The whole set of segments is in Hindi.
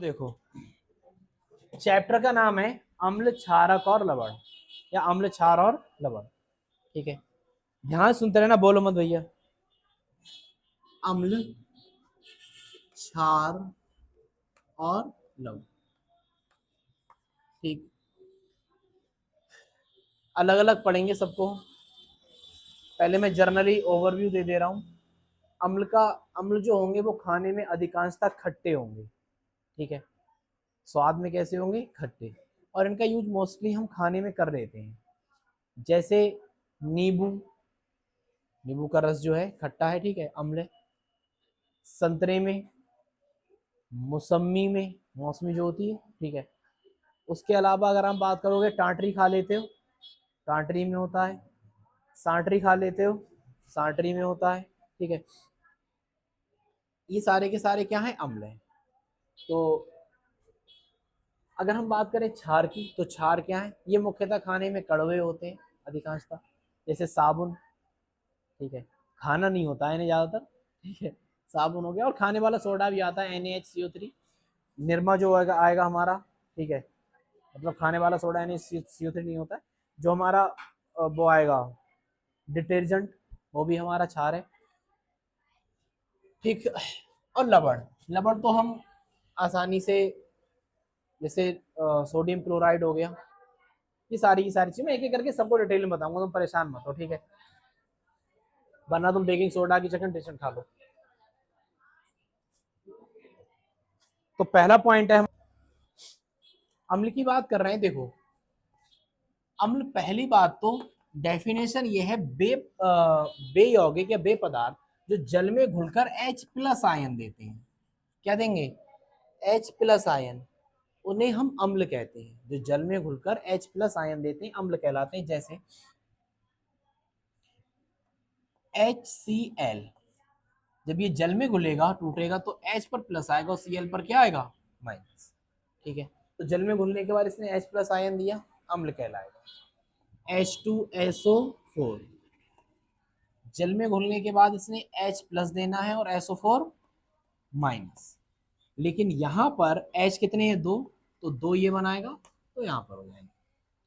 देखो, चैप्टर का नाम है अम्ल क्षारक और लवण या अम्ल क्षार और लवण। ठीक है, ध्यान सुनते रहना, बोलो मत भैया। अम्ल, क्षार और लवण। ठीक, अलग अलग पढ़ेंगे सबको। पहले मैं जर्नली ओवरव्यू दे रहा हूँ। अम्ल जो होंगे वो खाने में अधिकांशतः खट्टे होंगे। ठीक है, स्वाद में कैसे होंगे? खट्टे। और इनका यूज मोस्टली हम खाने में कर लेते हैं, जैसे नींबू। नींबू का रस जो है खट्टा है, ठीक है, अम्ल है। संतरे में, मौसमी में, मौसमी जो होती है, ठीक है। उसके अलावा अगर हम बात करोगे, टाटरी खा लेते हो, टाटरी में होता है। सांटरी खा लेते हो, सांटरी में होता है। ठीक है, ये सारे के सारे क्या है? अम्ल है। तो अगर हम बात करें क्षार की, तो क्षार क्या है? ये मुख्यतः खाने में कड़वे होते हैं अधिकांशतः, जैसे साबुन। ठीक है, खाना नहीं होता है इन्हें ज्यादातर। ठीक है, साबुन हो गया, और खाने वाला सोडा भी आता है NaHCO3। निरमा जो आएगा आएगा हमारा, ठीक है, मतलब खाने वाला सोडा NaCO3 नहीं होता है। जो हमारा वो आएगा डिटर्जेंट, वो भी हमारा क्षार है। ठीक, और लवण। लवण तो हम आसानी से, जैसे सोडियम क्लोराइड हो गया, ये सारी की सारी चीज मैं एक एक करके सबको डिटेल में बताऊंगा, तुम परेशान मत हो। ठीक है, वरना तुम बेकिंग सोडा की जगह टेंशन खा लो। तो पहला पॉइंट है, हम अम्ल की बात कर रहे हैं। देखो, अम्ल, पहली बात तो डेफिनेशन ये है, बे यौगिक या बे पदार्थ जो जल में घुलकर H+ आयन देते हैं। क्या देंगे? H+ आयन, उन्हें हम अम्ल कहते हैं। जो जल में घुलकर H+ आयन देते हैं, अम्ल कहलाते हैं। जैसे HCl, जब ये जल में घुलेगा, टूटेगा, तो H पर प्लस आएगा और Cl पर क्या आएगा? माइनस। ठीक है, तो जल में घुलने के बाद इसने H+ आयन दिया, अम्ल कहलाएगा। H2SO4, जल में घुलने के बाद इसने H+ देना है और SO4 माइनस। लेकिन यहां पर H कितने हैं? 2, तो 2 ये बनाएगा, तो यहां पर हो जाएंगे।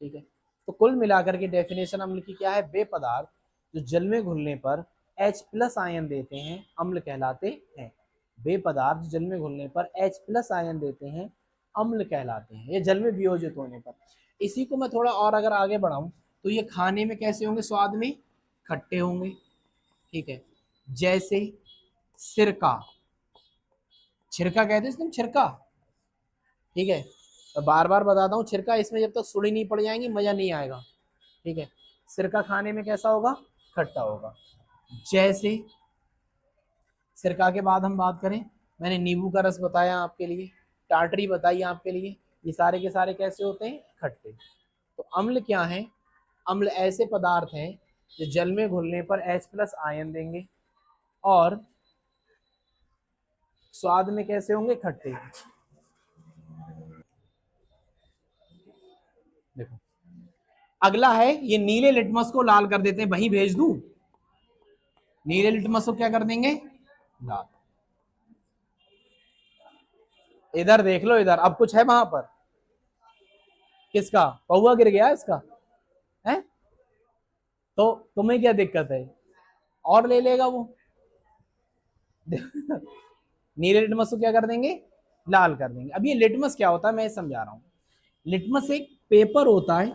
ठीक है, तो कुल मिलाकर के डेफिनेशन अम्ल की क्या है? वे पदार्थ जो जल में घुलने पर H+ आयन देते हैं, अम्ल कहलाते हैं। वे पदार्थ जल में घुलने पर H+ आयन देते हैं, अम्ल कहलाते हैं, ये जल में वियोजित होने पर। इसी को मैं थोड़ा और अगर आगे बढ़ाऊं, तो ये खाने में कैसे होंगे? स्वाद में खट्टे होंगे। ठीक है, जैसे सिरका, छिरका कहते हैं छिरका। ठीक है, तो बार बार बताता हूँ, छिरका, इसमें जब तक सुड़ी नहीं पड़ जाएंगी मजा नहीं आएगा। ठीक है, सिरका खाने में कैसा होगा? खट्टा होगा। जैसे सिरका के बाद हम बात करें, मैंने नींबू का रस बताया आपके लिए, टाटरी बताई आपके लिए, ये सारे के सारे कैसे होते हैं? खट्टे। तो अम्ल क्या है? अम्ल ऐसे पदार्थ हैं जो जल में घुलने पर H+ आयन देंगे और स्वाद में कैसे होंगे? खट्टे। देखो, अगला है, ये नीले लिटमस को लाल कर देते हैं, वहीं भेज दूं। नीले लिटमस को क्या कर देंगे? लाल। इधर देख लो, इधर अब कुछ है वहां पर? किसका पौवा गिर गया? इसका है? तो तुम्हें क्या दिक्कत है? और ले लेगा वो। नीले लिटमस को क्या कर देंगे? लाल कर देंगे। अब ये लिटमस क्या होता है मैं समझा रहा हूं। लिटमस एक पेपर होता है,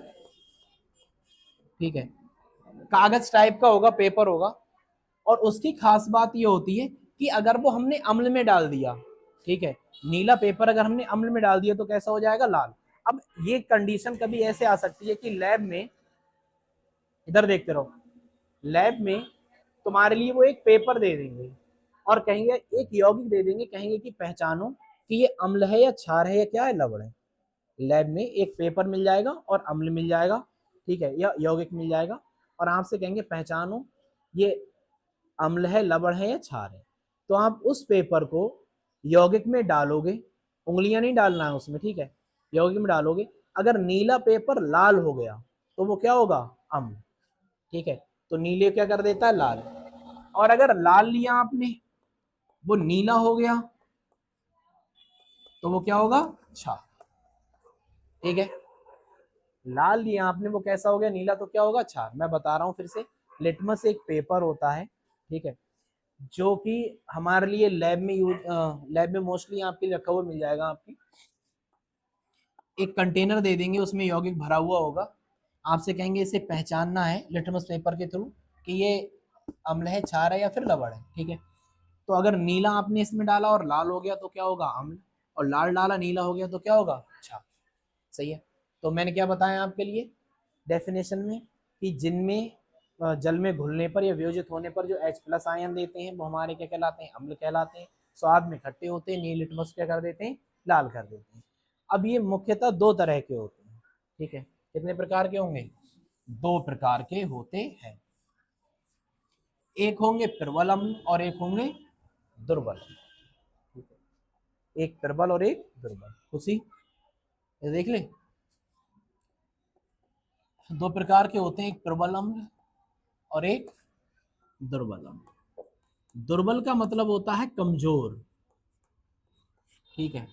ठीक है, कागज टाइप का होगा, पेपर होगा। और उसकी खास बात ये होती है कि अगर वो हमने अम्ल में डाल दिया, ठीक है, नीला पेपर अगर हमने अम्ल में डाल दिया तो कैसा हो जाएगा? लाल। अब ये कंडीशन कभी ऐसे आ सकती है कि लैब में, इधर देखते रहो, लैब में तुम्हारे लिए वो एक पेपर दे देंगे और कहेंगे, एक यौगिक दे देंगे, कहेंगे कि पहचानो कि ये अम्ल है या क्षार है या क्या है? लवण है। लैब में एक पेपर मिल जाएगा और अम्ल मिल जाएगा, ठीक है, या यौगिक मिल जाएगा, और आपसे कहेंगे पहचानो ये अम्ल है, लवण है या क्षार है। तो आप उस पेपर को यौगिक में डालोगे, उंगलियां नहीं डालना है उसमें, ठीक है, यौगिक में डालोगे। अगर नीला पेपर लाल हो गया तो वो क्या होगा? अम्ल। ठीक है, तो नीले क्या कर देता है? लाल। और अगर लाल लिया आपने, वो नीला हो गया, तो वो क्या होगा, क्षार। ठीक है, लाल लिया आपने वो कैसा हो गया, नीला, तो क्या होगा, क्षार। मैं बता रहा हूँ फिर से, लिटमस एक पेपर होता है, ठीक है, जो कि हमारे लिए लैब में मोस्टली आपके लिए रखा हुआ मिल जाएगा। आपकी एक कंटेनर दे देंगे, उसमें यौगिक भरा हुआ होगा, आपसे कहेंगे इसे पहचानना है लिटमस पेपर के थ्रू कि ये अम्ल है, क्षार है या फिर लवण है। ठीक है, तो अगर नीला आपने इसमें डाला और लाल हो गया तो क्या होगा, अम्ल, और लाल डाला नीला हो गया तो क्या होगा, क्षार। सही है, तो मैंने क्या बताया आपके लिए डेफिनेशन में कि जिनमें जल में घुलने पर या वियोजित होने पर जो H+ आयन देते हैं वो हमारे क्या कहलाते हैं, अम्ल कहलाते हैं। स्वाद में खट्टे होते हैं, नील लिटमस क्या कर देते हैं, लाल कर देते हैं। अब ये मुख्यतः दो तरह के होते हैं। ठीक है, कितने प्रकार के होंगे, दो प्रकार के होते हैं। एक होंगे प्रबल अम्ल और एक होंगे दुर्बल अम्ल। एक प्रबल और एक दुर्बल। खुशी, ये देख ले, दो प्रकार के होते हैं, एक प्रबल अम्ल और एक दुर्बल अम्ल। दुर्बल का मतलब होता है कमजोर। ठीक है,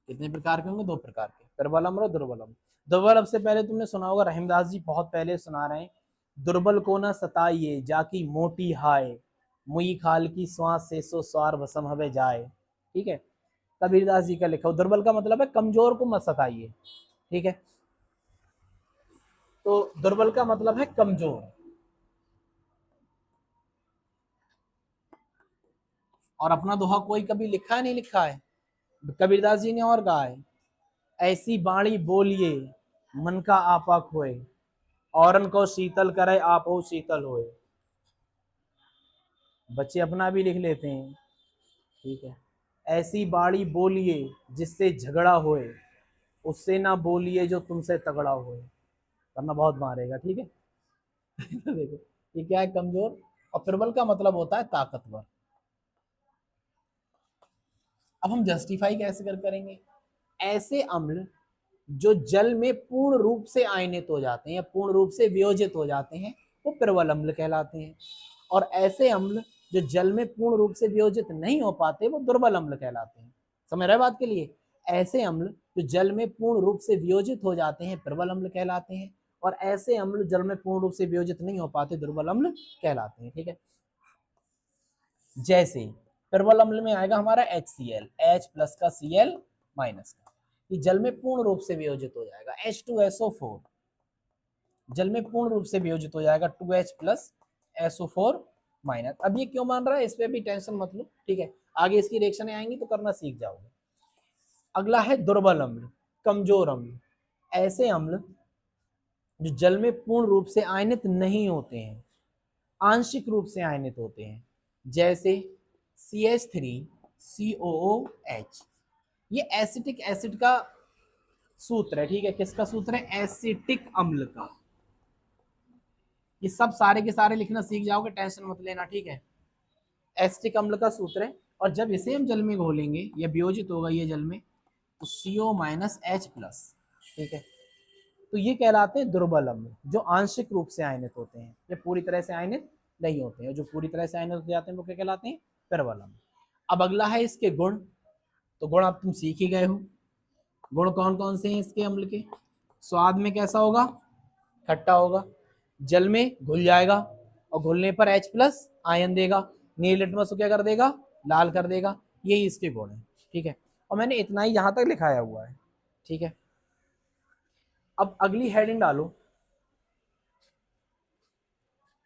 कितने प्रकार के होंगे, दो प्रकार के, प्रबल अम्ल और दुर्बल अम्ल। दुर्बल अम्ल से पहले तुमने सुना होगा, रहीमदास जी बहुत पहले सुना रहे हैं, दुर्बल को न सताइए जाकी मोटी हाय, मुई खाल की श्वास से सो स्वार भसम हवे जाए। ठीक है, कबीरदास जी का लिखा हो। दुर्बल का मतलब है कमजोर को मत सताइए। ठीक है, तो दुर्बल का मतलब है कमजोर। और अपना दोहा कोई कभी लिखा है, नहीं लिखा है, कबीरदास जी ने और कहा है, ऐसी बाणी बोलिए मन का आपा खोए, औरन को शीतल करे आप हो शीतल होए। बच्चे अपना भी लिख लेते हैं। ठीक है, ऐसी बाणी बोलिए जिससे झगड़ा होए, उससे ना बोलिए जो तुमसे तगड़ा होए, वरना बहुत मारेगा। ठीक है तो देखो, ये क्या है, कमजोर। और प्रबल का मतलब होता है ताकतवर। अब हम जस्टिफाई कैसे करेंगे, ऐसे अम्ल जो जल में पूर्ण रूप से आयनित हो जाते हैं या पूर्ण रूप से वियोजित हो जाते हैं वो प्रबल अम्ल कहलाते हैं। और ऐसे अम्ल जो जल में पूर्ण रूप से वियोजित नहीं हो पाते वो दुर्बल अम्ल कहलाते हैं। समझ रहे बात के लिए, ऐसे अम्ल जो जल में पूर्ण रूप से वियोजित हो जाते हैं प्रबल अम्ल कहलाते हैं, और ऐसे अम्ल जल में पूर्ण रूप से वियोजित नहीं हो पाते दुर्बल अम्ल कहलाते हैं। ठीक है, जैसे प्रबल अम्ल में आएगा हमारा HCl, H+ का Cl माइनस का, ये जल में पूर्ण रूप से वियोजित हो जाएगा। H2SO4 जल में पूर्ण रूप से वियोजित हो जाएगा 2H+SO4 माइनस। अब ये क्यों मान रहा है, इस पे भी टेंशन मत लो। ठीक है, आगे इसकी रिएक्शन आएंगी तो करना सीख जाओगे। अगला है दुर्बल अम्ल, कमजोर अम्ल। ऐसे अम्ल जो जल में पूर्ण रूप से आयनित नहीं होते हैं, आंशिक रूप से आयनित होते हैं, जैसे CH3COOH। ये एसिटिक एसिड का सूत्र है। ठीक है, किसका सूत्र है, एसिटिक अम्ल का। ये सब सारे के सारे लिखना सीख जाओगे, टेंशन मत लेना। ठीक है, एसिटिक अम्ल का सूत्र है, और जब इसे हम जल में घोलेंगे या वियोजित होगा ये जल में तो CO-H+। ठीक है, तो ये कहलाते हैं दुर्बल अम्ल, जो आंशिक रूप से आयनित होते हैं, ये पूरी तरह से आयनित नहीं होते हैं। जो पूरी तरह से आयनित हो जाते हैं वो क्या कहलाते हैं, प्रबल अम्ल। अब अगला है इसके गुण, तो गुण आप तुम सीख ही गए हो। गुण कौन कौन से हैं इसके अम्ल के, स्वाद में कैसा होगा, खट्टा होगा, जल में घुल जाएगा और घुलने पर H+ आयन देगा, नील लिटमस को क्या कर देगा, लाल कर देगा। यही इसके गुण है। ठीक है, और मैंने इतना ही यहां तक लिखाया हुआ है। ठीक है, अब अगली हेडिंग डालो,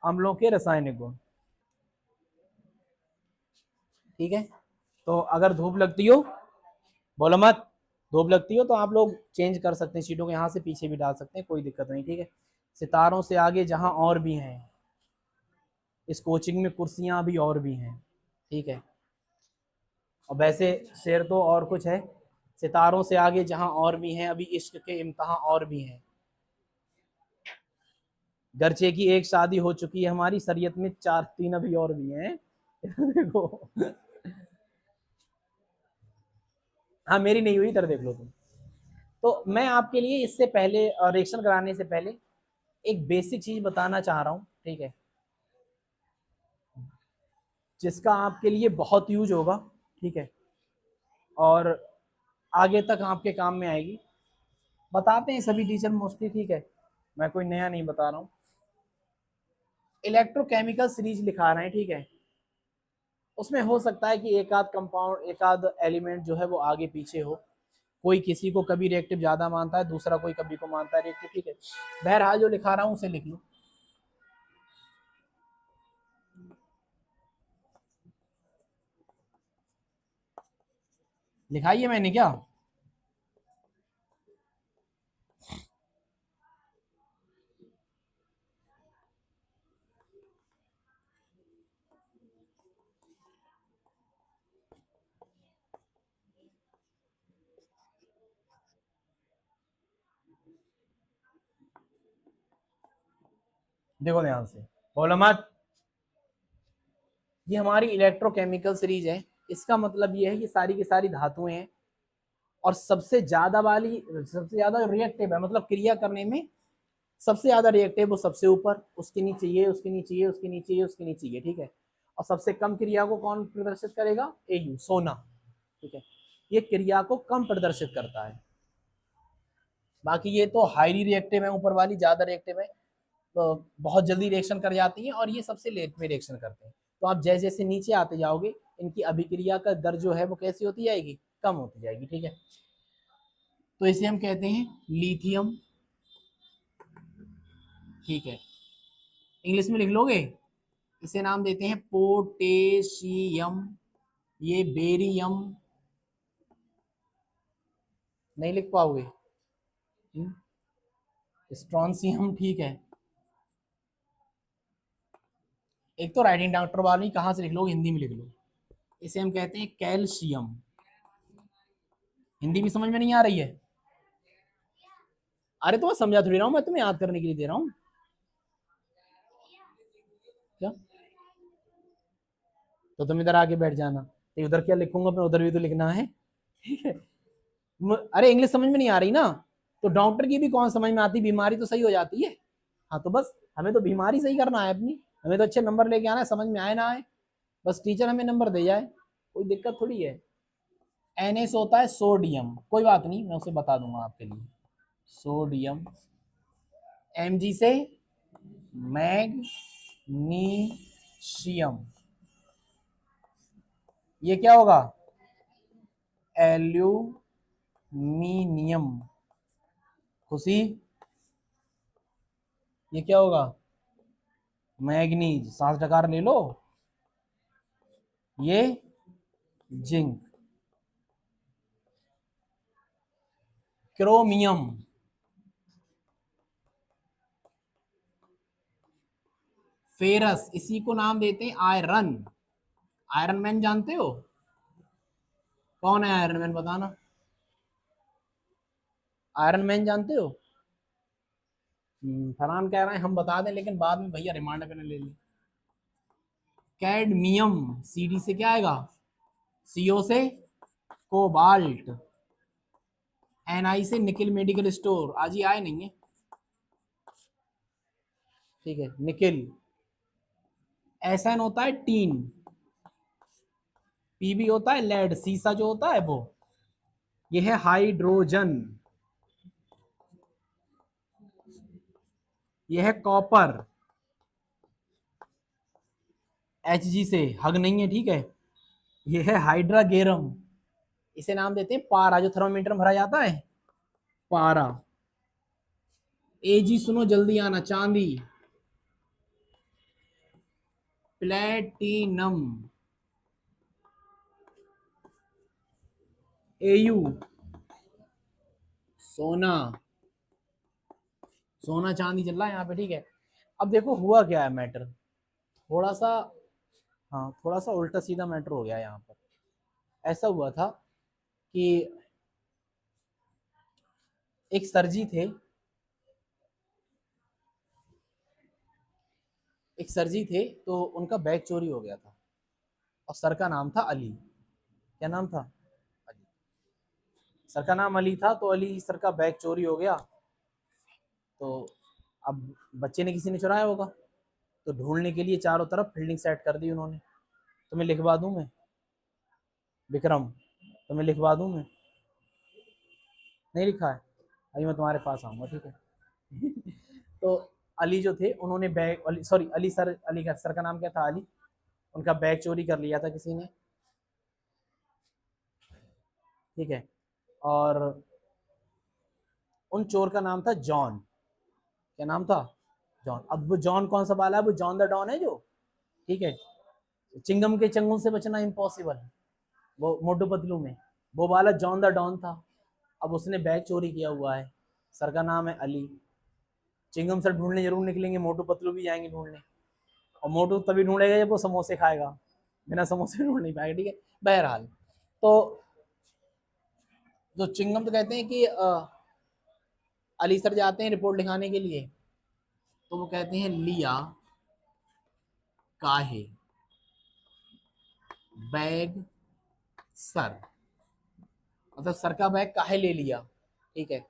अम्लों के रासायनिक गुण। ठीक है, तो अगर धूप लगती हो, बोलो मत, धूप लगती हो तो आप लोग चेंज कर सकते हैं सीटों को, यहाँ से पीछे भी डाल सकते हैं, कोई दिक्कत नहीं। ठीक है, सितारों से आगे जहां और भी हैं, इस कोचिंग में कुर्सियां भी और भी हैं। ठीक है, और वैसे शेर तो और कुछ है, सितारों से आगे जहां और भी हैं, अभी इश्क के इम्तहान और भी हैं, गर्चे की एक शादी हो चुकी है हमारी, शरीयत में 4 3 अभी और भी हैं देखो हाँ मेरी नहीं हुई, इधर देख लो तुम। तो मैं आपके लिए इससे पहले रिएक्शन कराने से पहले एक बेसिक चीज बताना चाह रहा हूँ। ठीक है, जिसका आपके लिए बहुत यूज होगा। ठीक है, और आगे तक आपके काम में आएगी। बताते हैं सभी टीचर मोस्टली, ठीक है, मैं कोई नया नहीं बता रहा हूँ। इलेक्ट्रोकेमिकल सीरीज लिखा रहे हैं, ठीक है, उसमें हो सकता है कि एक आध कंपाउंड, एक आध एलिमेंट जो है वो आगे पीछे हो, कोई किसी को कभी रिएक्टिव ज्यादा मानता है, दूसरा कोई कभी को मानता है रिएक्टिव, ठीक है। बहरहाल जो लिखा रहा हूँ उसे लिख लो। लिखाइए मैंने क्या, देखो ध्यान से, बोलो मत। ये हमारी इलेक्ट्रोकेमिकल सीरीज है, इसका मतलब ये है कि सारी की सारी धातुएं हैं, और सबसे ज्यादा वाली, सबसे ज्यादा रिएक्टिव है, मतलब क्रिया करने में सबसे ज्यादा रिएक्टिव वो सबसे ऊपर, उसके नीचे ये, उसके नीचे ये, उसके नीचे ये, उसके नीचे ये, ठीक है। और सबसे कम क्रिया को कौन प्रदर्शित करेगा, एयू, सोना, ठीक है, ये क्रिया को कम प्रदर्शित करता है। बाकी ये तो हाईली रिएक्टिव है, ऊपर वाली ज्यादा रिएक्टिव है, तो बहुत जल्दी रिएक्शन कर जाती हैं, और ये सबसे लेट में रिएक्शन करते हैं। तो आप जैसे जैसे नीचे आते जाओगे, इनकी अभिक्रिया का दर जो है वो कैसी होती जाएगी, कम होती जाएगी, ठीक है। तो इसे हम कहते हैं लिथियम, ठीक है, इंग्लिश में लिख लोगे। इसे नाम देते हैं पोटेशियम, ये बेरियम, नहीं लिख पाओगे, स्ट्रॉन्सियम, ठीक है। एक तो राइटिंग डॉक्टर वाली कहाँ से लिख लो, हिंदी में लिख लो। इसे हम कहते हैं कैल्शियम, हिंदी भी समझ में नहीं आ रही है, अरे तो मैं समझा थोड़ी रहा हूँ, मैं तुम्हें याद करने के लिए दे रहा हूँ क्या। तो तुम इधर आके बैठ जाना, तो उधर क्या लिखूंगा मैं, उधर भी तो लिखना है, ठीक है। अरे इंग्लिश समझ में नहीं आ रही ना, तो डॉक्टर की भी कौन समझ में आती, बीमारी तो सही हो जाती है। हाँ तो बस हमें तो बीमारी सही करना है अपनी, हमें तो अच्छे नंबर लेके आना है, समझ में आए ना आए, बस टीचर हमें नंबर दे जाए, कोई दिक्कत थोड़ी है। एनएस होता है सोडियम, कोई बात नहीं, मैं उसे बता दूंगा आपके लिए, सोडियम। एमजी से मैग्नीशियम, ये क्या होगा, एल्यूमिनियम। खुशी, ये क्या होगा, मैग्नीज, सांस डकार ले लो, ये जिंक। क्रोमियम, फेरस, इसी को नाम देते हैं आयरन। आयरन मैन जानते हो, कौन है आयरन मैन, बताना। आयरन मैन जानते हो, फरहान कह रहे हैं हम बता दें, लेकिन बाद में भैया रिमांड करने ले लें। कैडमियम, सीडी से क्या आएगा, सीओ से कोबाल्ट, एनआई से निकिल मेडिकल स्टोर, आज ही आए नहीं है, ठीक है, निकिल। एसएन होता है टीन, पीबी होता है लेड, सीसा जो होता है वो, ये है हाइड्रोजन, ये है कॉपर, एच जी से हग नहीं है, ठीक है। ये है हाइड्रागेरम, इसे नाम देते हैं पारा, जो थर्मामीटर में भरा जाता है, पारा। एजी सुनो जल्दी आना, चांदी, प्लेटिनम, एयू, सोना, सोना चांदी चल रहा है यहाँ पे, ठीक है। अब देखो हुआ क्या है मैटर, थोड़ा सा, हाँ थोड़ा सा उल्टा सीधा मैटर हो गया यहाँ पर। ऐसा हुआ था कि एक सरजी थे, एक सरजी थे, तो उनका बैग चोरी हो गया था, और सर का नाम था अली, क्या नाम था, अली। सर का नाम अली था, तो अली सर का बैग चोरी हो गया, तो अब बच्चे ने किसी ने चुराया होगा, तो ढूंढने के लिए चारों तरफ फील्डिंग सेट कर दी उन्होंने। तो मैं लिखवा दूं मैं, विक्रम, तो मैं लिखवा दूं? मैं नहीं लिखा है, अभी मैं तुम्हारे पास आऊंगा, ठीक है। तो अली जो थे उन्होंने bag, Ali sorry Ali sir, Ali का सर का नाम क्या था? अली। उनका बैग चोरी कर लिया था किसी ने, ठीक है। और उन चोर का नाम था जॉन। क्या नाम था? जॉन। अब वो जॉन कौन सा वाला है? वो जॉन द डॉन है जो, ठीक है। चिंगम के चंगुल से बचना इम्पॉसिबल, वो मोटू पतलू में वो वाला जॉन द डॉन था। अब उसने बैग चोरी किया हुआ है, सर का नाम है अली। चिंगम सर ढूंढने जरूर निकलेंगे, मोटू पतलू भी जाएंगे ढूंढने, और मोटू तभी ढूंढेगा जब वो समोसे खाएगा, बिना समोसे ढूंढ नहीं पाएगा, ठीक है। बहरहाल, तो जो चिंगम तो कहते हैं कि अली सर जाते हैं रिपोर्ट लिखाने के लिए, तो वो कहते हैं लिया काहे बैग सर, मतलब सर का बैग काहे ले लिया, ठीक है।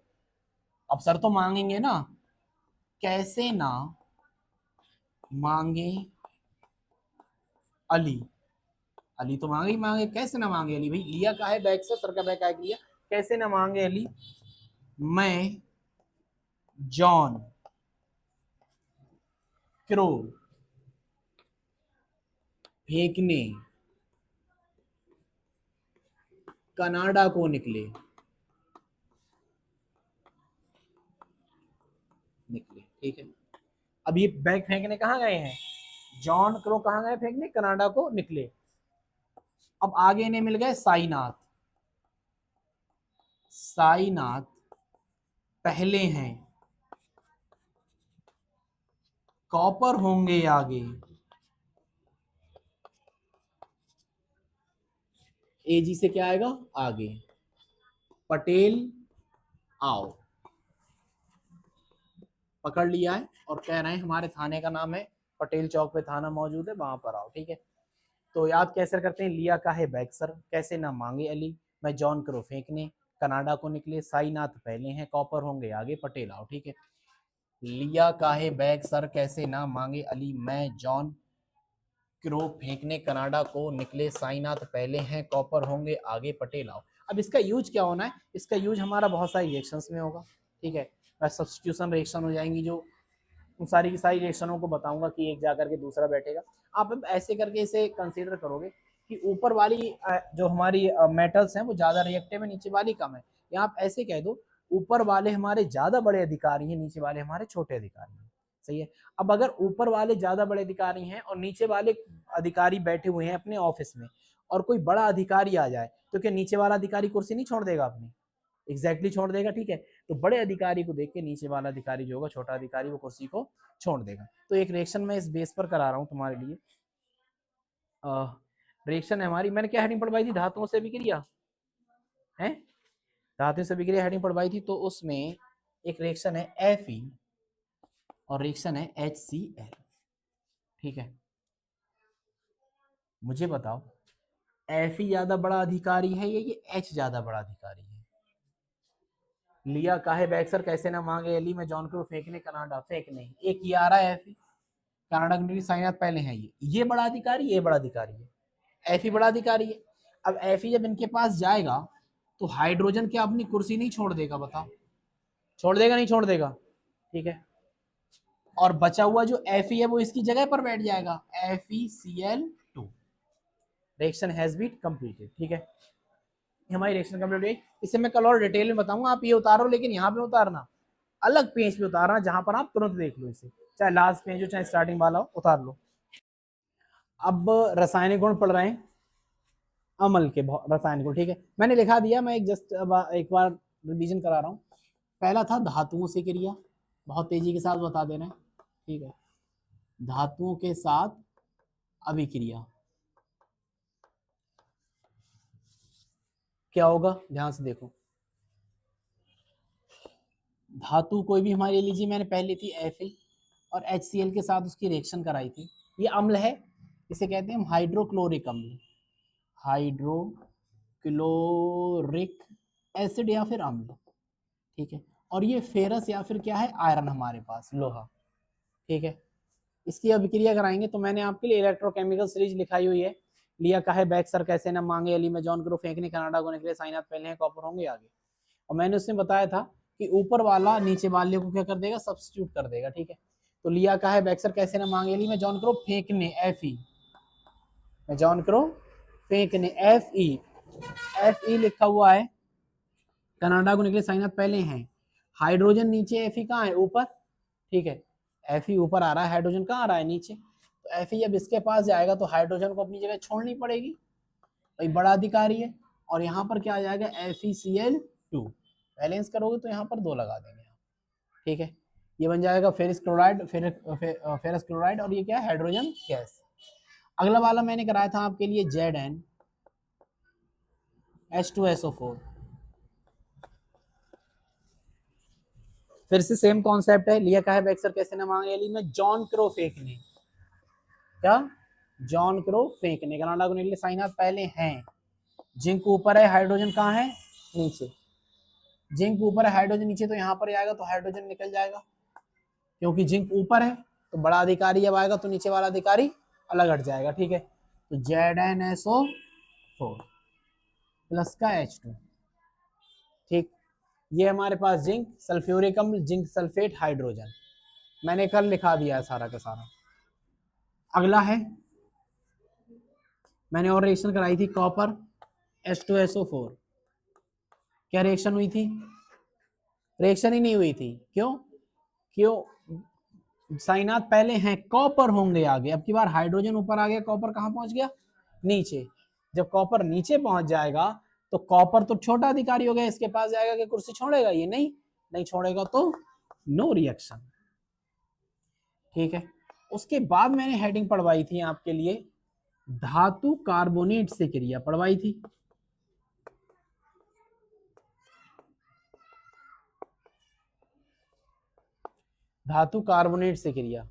अब सर तो मांगेंगे ना, कैसे ना मांगे अली, अली तो मांगे ही मांगे, कैसे ना मांगे अली, भाई लिया काहे बैग सर, सर का बैग काहे लिया, कैसे ना मांगे अली। मैं जॉन क्रो फेंकने कनाडा को निकले, निकले, ठीक है। अब ये बैग फेंकने कहाँ गए हैं? जॉन क्रो कहाँ गए फेंकने? कनाडा को निकले। अब आगे इन्हें मिल गए साईनाथ, साईनाथ पहले हैं, कॉपर होंगे आगे, एजी से क्या आएगा? आगे, पटेल आओ, पकड़ लिया है और कह रहे हैं हमारे थाने का नाम है पटेल चौक पे थाना मौजूद है, वहां पर आओ, ठीक है। तो याद कैसे करते हैं? लिया का है बैग सर, कैसे ना मांगे अली, मैं जॉन करो फेंकने, कनाडा को निकले, साईनाथ पहले हैं, कॉपर होंगे आगे, पटेल आओ, ठीक है। लिया काहे बैग सर, कैसे ना मांगे अली, मैं जॉन क्रो फेंकने कनाडा को निकले, साईनाथ पहले हैं, कॉपर होंगे आगे, पटेल आओ। अब इसका यूज क्या होना है? इसका यूज हमारा बहुत सारी रिएक्शंस में होगा, ठीक है। सब्स्टिट्यूशन रिएक्शन हो जाएंगी, जो उन सारी की सारी रिएक्शनों को बताऊंगा कि एक जाकर के दूसरा बैठेगा। आप अब ऐसे करके इसे कंसीडर करोगे कि ऊपर वाली जो हमारी मेटल्स हैं वो ज्यादा रिएक्टिव है, नीचे वाली कम है। या आप ऐसे कह दो, ऊपर वाले हमारे ज्यादा बड़े अधिकारी हैं, नीचे वाले हमारे छोटे अधिकारी हैं, सही है। अब अगर ऊपर वाले ज्यादा बड़े अधिकारी हैं और नीचे वाले अधिकारी बैठे हुए हैं अपने ऑफिस में, और कोई बड़ा अधिकारी आ जाए, तो क्या नीचे वाला अधिकारी कुर्सी नहीं छोड़ देगा अपनी? एग्जैक्टली छोड़ देगा, ठीक है। तो बड़े अधिकारी को देख के नीचे वाला अधिकारी जो होगा, छोटा अधिकारी, वो कुर्सी को छोड़ देगा। तो एक रिएक्शन मैं इस बेस पर करा रहा हूँ तुम्हारे लिए। रिएक्शन है हमारी, मैंने क्या हेडिंग पढ़वाई थी? धातुओं से अभिक्रिया है, धातुओं से अभिक्रिया हेडिंग पढ़वाई थी। तो उसमें एक रिएक्शन है Fe और रिएक्शन है HCl, ठीक है। मुझे बताओ, Fe ज्यादा बड़ा अधिकारी है या ये H ज्यादा बड़ा अधिकारी है? लिया काहे बैग सर, कैसे ना मांगे अली, मैं जॉन को फेंकने कनाडा, फेंकने, एक ये आ रहा है Fe, कनाडा की साइनात पहले है, ये बड़ा अधिकारी, ये बड़ा अधिकारी है, Fe बड़ा अधिकारी है। अब Fe जब इनके पास जाएगा तो हाइड्रोजन क्या अपनी कुर्सी नहीं छोड़ देगा? बताओ, छोड़ देगा नहीं छोड़ देगा? ठीक है। और बचा हुआ जो Fe है वो इसकी जगह पर बैठ जाएगा, FeCl2। Reaction has been completed, ठीक है। हमारी रिएक्शन कंप्लीट हुई। इसे मैं कल और डिटेल में बताऊंगा, आप ये उतारो, लेकिन यहाँ पे उतारना, अलग पेज पे उतारना जहां पर आप तुरंत देख लो इसे, चाहे लास्ट पेज हो चाहे स्टार्टिंग वाला हो, उतार लो। अब रासायनिक गुण पढ़ रहे हैं, अम्ल के रासायनिक गुण, ठीक है। मैंने लिखा दिया, मैं एक बार रिवीजन करा रहा हूँ। पहला था धातुओं से क्रिया, बहुत तेजी के साथ बता दे रहे हैं, ठीक है। धातुओं के साथ अभिक्रिया क्या होगा? ध्यान से देखो, धातु कोई भी हमारी लीजिए, मैंने पहले थी Fe और HCl के साथ उसकी रिएक्शन कराई थी, ये अम्ल है, इसे कहते हैं हम हाइड्रोक्लोरिक अम्ल, हाइड्रोक्लोरिक एसिड या फिर अम्ल, ठीक है। और ये फेरस या फिर क्या है? आयरन, हमारे पास लोहा, ठीक है। इसकी अभिक्रिया कराएंगे, तो मैंने आपके लिए इलेक्ट्रोकेमिकल सीरीज लिखाई हुई है, लिया का है बैक सर कैसे ना मांगे, अली में जॉन करो फेंकने, कनाडा को निकले, साइनात पहले हैं कॉपर होंगे आगे। और मैंने उसने बताया था कि ऊपर वाला नीचे वाले को क्या कर देगा, सब्स्टिट्यूट कर देगा, ठीक है। तो लिया का है बैक सर कैसे ना मांगे, अली में जॉन करो फेंकने, एफ ई में जॉन करो फेंकने, एफ ई लिखा हुआ है, कनाडा को निकले, साइनात पहले हैं, हाइड्रोजन नीचे, एफ ई कहाँ है, ऊपर, ठीक है। एफ ई ऊपर आ रहा है, हाइड्रोजन कहाँ आ रहा है, नीचे। तो एफ ई जब इसके पास जाएगा तो हाइड्रोजन को अपनी जगह छोड़नी पड़ेगी, भाई बड़ा अधिकारी है। और यहाँ पर क्या आ जाएगा, FeCl2, बैलेंस करोगे तो यहाँ पर 2 लगा देंगे, ठीक है। ये बन जाएगा फेरस क्लोराइड, फेरस क्लोराइड, और ये क्या है, हाइड्रोजन गैस। अगला वाला मैंने कराया था आपके लिए ZnH2SO4, फिर से सेम कॉन्सेप्ट है, लिया का है बैक्सर कैसे ना मांगे, अली में जॉन क्रो फेंकने, क्या, जॉन क्रो फेंकने, कनाडा को निकले, साइनात पहले हैं, जिंक ऊपर है, हाइड्रोजन कहाँ है, नीचे, जिंक ऊपर है, हाइड्रोजन नीचे, तो यहाँ पर आएगा तो हाइड्रोजन निकल जाएगा, क्योंकि जिंक ऊपर है तो बड़ा अधिकारी जब आएगा तो नीचे वाला अधिकारी अलग हट जाएगा, ठीक है। तो ZnSO4 प्लस का H2, ठीक। ये हमारे पास जिंक, सल्फ्यूरिक अम्ल, जिंक सल्फेट, हाइड्रोजन, मैंने कल लिखा दिया है सारा का सारा। अगला है, मैंने और रिएक्शन कराई थी, कॉपर H2SO4, क्या रिएक्शन हुई थी, रिएक्शन ही नहीं हुई थी, क्यों, साइनात पहले हैं, कॉपर होंगे आगे, अब की बार हाइड्रोजन ऊपर आ गया, कॉपर कहाँ पहुंच गया, नीचे। जब कॉपर नीचे पहुंच जाएगा तो कॉपर तो छोटा अधिकारी हो गया, इसके पास जाएगा कि कुर्सी छोड़ेगा, ये नहीं छोड़ेगा, तो नो रिएक्शन, ठीक है। उसके बाद मैंने हेडिंग पढ़वाई थी आपके लिए, धातु कार्बोनेट से क्रिया पढ़वाई थी, धातु कार्बोनेट से क्रिया,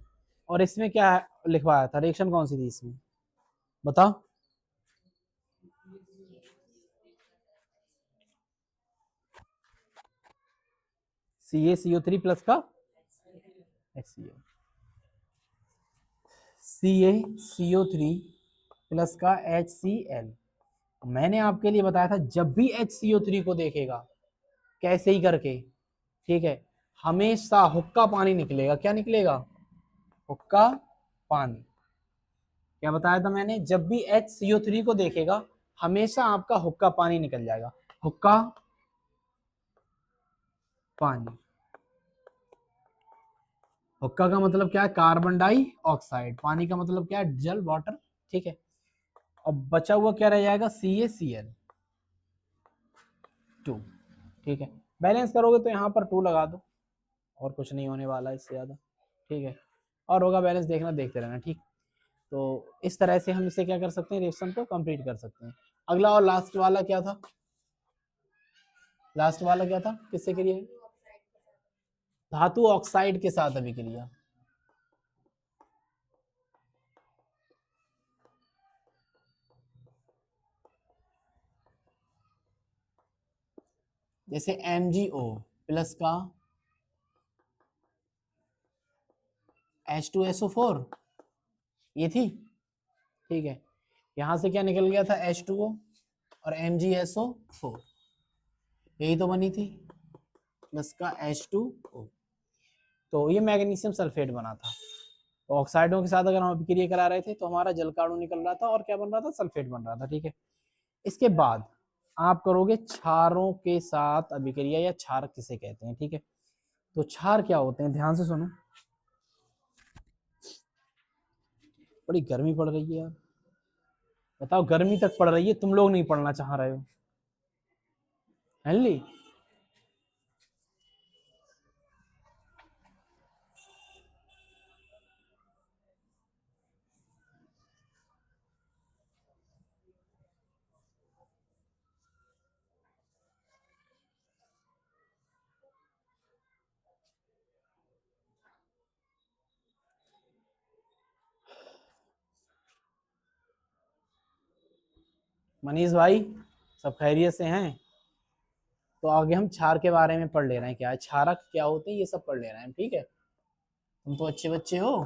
और इसमें क्या लिखवाया था, रिएक्शन कौन सी थी इसमें, बताओ। CaCO3 प्लस का HCl, CaCO3 प्लस का HCl। मैंने आपके लिए बताया था जब भी HCO3 को देखेगा कैसे ही करके, ठीक है, हमेशा हुक्का पानी निकलेगा, क्या निकलेगा, हुक्का पानी। क्या बताया था मैंने, जब भी HCO3 को देखेगा हमेशा आपका हुक्का पानी निकल जाएगा, हुक्का पानी। हुक्का का मतलब क्या है, कार्बन डाइऑक्साइड, पानी का मतलब क्या है, जल, वाटर, ठीक है। अब बचा हुआ क्या रह जाएगा, CaCl2, ठीक है। बैलेंस करोगे तो यहाँ पर 2 लगा दो, और कुछ नहीं होने वाला इससे ज्यादा, ठीक है। और होगा बैलेंस देखना, देखते रहना, ठीक। तो इस तरह से हम इसे क्या कर सकते हैं, रिएक्शन को कंप्लीट कर सकते हैं। अगला और लास्ट वाला क्या था, लास्ट वाला क्या था, किससे क्रिया है, धातु ऑक्साइड के साथ अभिक्रिया, जैसे MgO प्लस का H2SO4, ये थी, ठीक है। यहां से क्या निकल गया था, H2O और MgSO4, यही तो बनी थी, प्लस का H2O। तो ये मैग्नीशियम सल्फेट बना था, तो ऑक्साइडों के साथ अगर हम अभिक्रिया करा रहे थे तो हमारा जल का अणु निकल रहा था, और क्या बन रहा था, सल्फेट बन रहा था, ठीक है। इसके बाद आप करोगे क्षारों के साथ अभिक्रिया, या क्षार किसे कहते हैं, ठीक है। तो क्षार क्या होते हैं, ध्यान से सुनो, बड़ी गर्मी पड़ रही है यार, बताओ, गर्मी तक पड़ रही है, तुम लोग नहीं पढ़ना चाह रहे हो, है। मनीष भाई, सब खैरियत से हैं। तो आगे हम क्षार के बारे में पढ़ ले रहे हैं, क्या है क्षारक, क्या होते हैं, ये सब पढ़ ले रहे हैं, ठीक है। तुम तो अच्छे बच्चे हो,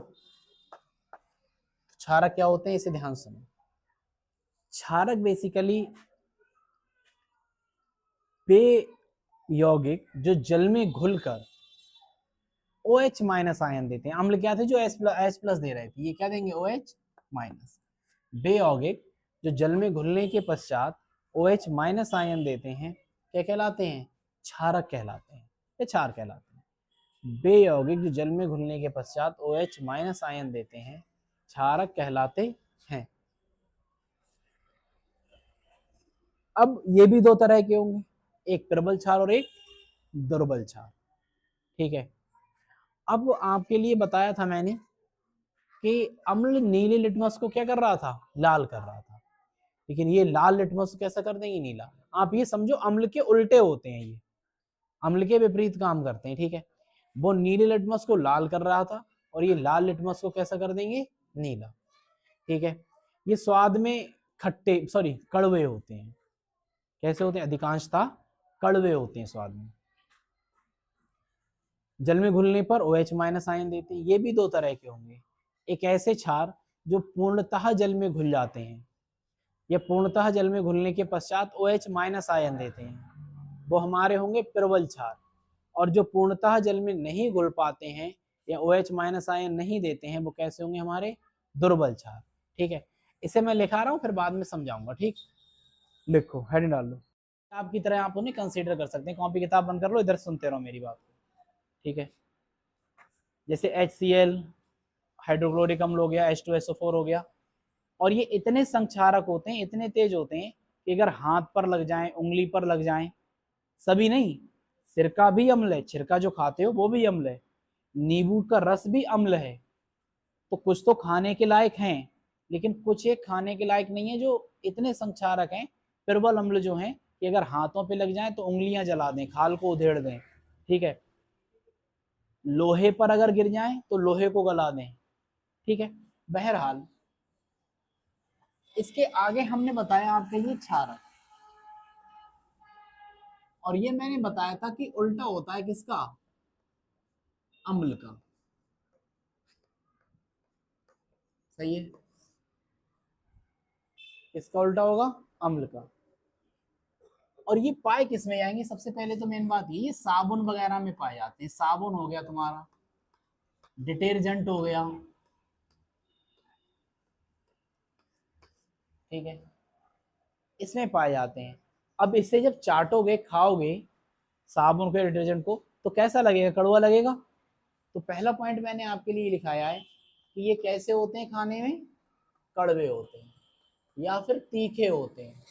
क्षारक क्या होते हैं इसे ध्यान सुनो। क्षारक बेसिकली वे यौगिक जो जल में घुलकर OH माइनस आयन देते हैं। अम्ल क्या थे जो H प्लस दे रहे थे, ये क्या देंगे OH माइनस। वे यौगिक जो जल में घुलने के पश्चात OH माइनस आयन देते हैं क्या कहलाते हैं? क्षारक कहलाते हैं या क्षार कहलाते हैं। वे यौगिक जो जल में घुलने के पश्चात OH माइनस आयन देते हैं क्षारक कहलाते हैं। अब ये भी दो तरह के होंगे, एक प्रबल क्षार और एक दुर्बल क्षार। ठीक है, अब आपके लिए बताया था मैंने कि अम्ल नीले लिटमस को क्या कर रहा था? लाल कर रहा था। लेकिन ये लाल लिटमस को कैसा कर देंगे? नीला। आप ये समझो अम्ल के उल्टे होते हैं, ये अम्ल के विपरीत काम करते हैं। ठीक है, वो नीले लिटमस को लाल कर रहा था और ये लाल लिटमस को कैसा कर देंगे? नीला। ठीक है, ये स्वाद में खट्टे कड़वे होते हैं। कैसे होते हैं? अधिकांशतः कड़वे होते हैं स्वाद में। जल में घुलने पर OH माइनस आयन देते हैं। ये भी दो तरह के होंगे, एक ऐसे क्षार जो पूर्णतः जल में घुल जाते हैं या पूर्णतः जल में घुलने के पश्चात OH माइनस आयन देते हैं, वो हमारे होंगे प्रबल क्षार। और जो पूर्णतः जल में नहीं घुल पाते हैं या OH माइनस आयन नहीं देते हैं, वो कैसे होंगे? हमारे दुर्बल क्षार। ठीक है, इसे मैं लिखा रहा हूं, फिर बाद में समझाऊंगा। ठीक, लिखो, हेडिंग डाल लो। आपकी तरह आप उन्हें कंसीडर कर सकते हैं। कॉपी किताब बंद कर लो, इधर सुनते रहो मेरी बात। ठीक है, जैसे HCl हाइड्रोक्लोरिक अम्ल हो गया, H2SO4 हो गया। और ये इतने संक्षारक होते हैं, इतने तेज होते हैं कि अगर हाथ पर लग जाएं, उंगली पर लग जाएं, सभी नहीं, सिरका भी अम्ल है, छिरका जो खाते हो वो भी अम्ल है, नींबू का रस भी अम्ल है। तो कुछ तो खाने के लायक हैं, लेकिन कुछ एक खाने के लायक नहीं है जो इतने संक्षारक हैं, प्रबल अम्ल जो हैं कि अगर हाथों पे लग जाएं तो उंगलियां जला दें, खाल को उधेड़ दें। ठीक है, लोहे पर अगर गिर जाएं तो लोहे को गला दें। ठीक है, बहरहाल इसके आगे हमने बताया आपके लिए क्षारक, और ये मैंने बताया था कि उल्टा होता है किसका? अम्ल का। सही है, किसका उल्टा होगा? अम्ल का। और ये पाए किस में जाएंगे? सबसे पहले तो मेन बात ये साबुन वगैरह में पाए जाते हैं। साबुन हो गया तुम्हारा, डिटर्जेंट हो गया। ठीक है, इसमें पाए जाते हैं। अब इसे जब चाटोगे, खाओगे साबुन के, डिटर्जेंट को, तो कैसा लगेगा? कड़वा लगेगा। तो पहला पॉइंट मैंने आपके लिए लिखाया है कि ये कैसे होते हैं खाने में? कड़वे होते हैं या फिर तीखे होते हैं।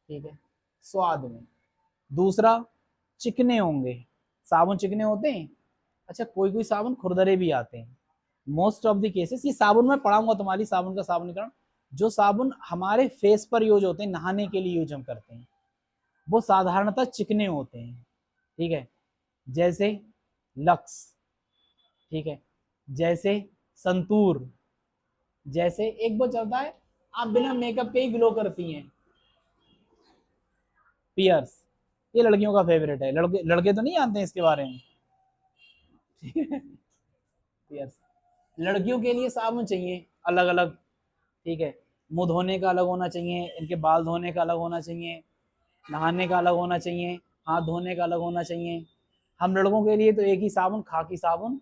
ठीक है, स्वाद में। दूसरा, चिकने होंगे। साबुन चिकने होते हैं। अच्छा, कोई कोई साबुन खुरदरे भी आते हैं। मोस्ट ऑफ द केसेस, ये साबुन में पढ़ाऊंगा तुम्हारी साबुन का साबुनीकरण। जो साबुन हमारे फेस पर यूज होते हैं, नहाने के लिए यूज हम करते हैं, वो साधारणतः चिकने होते हैं। ठीक है, जैसे लक्स, ठीक है, जैसे संतूर, जैसे एक वो चलता है, आप बिना मेकअप के ही ग्लो करती हैं, पियर्स। ये लड़कियों का फेवरेट है, लड़के लड़के तो नहीं जानते इसके बारे में। पियर्स, लड़कियों के लिए साबुन चाहिए अलग अलग। ठीक है, मुंह धोने का अलग होना चाहिए, इनके बाल धोने का अलग होना चाहिए, नहाने का अलग होना चाहिए, हाथ धोने का अलग होना चाहिए। हम लड़कों के लिए तो एक ही साबुन, खाकी साबुन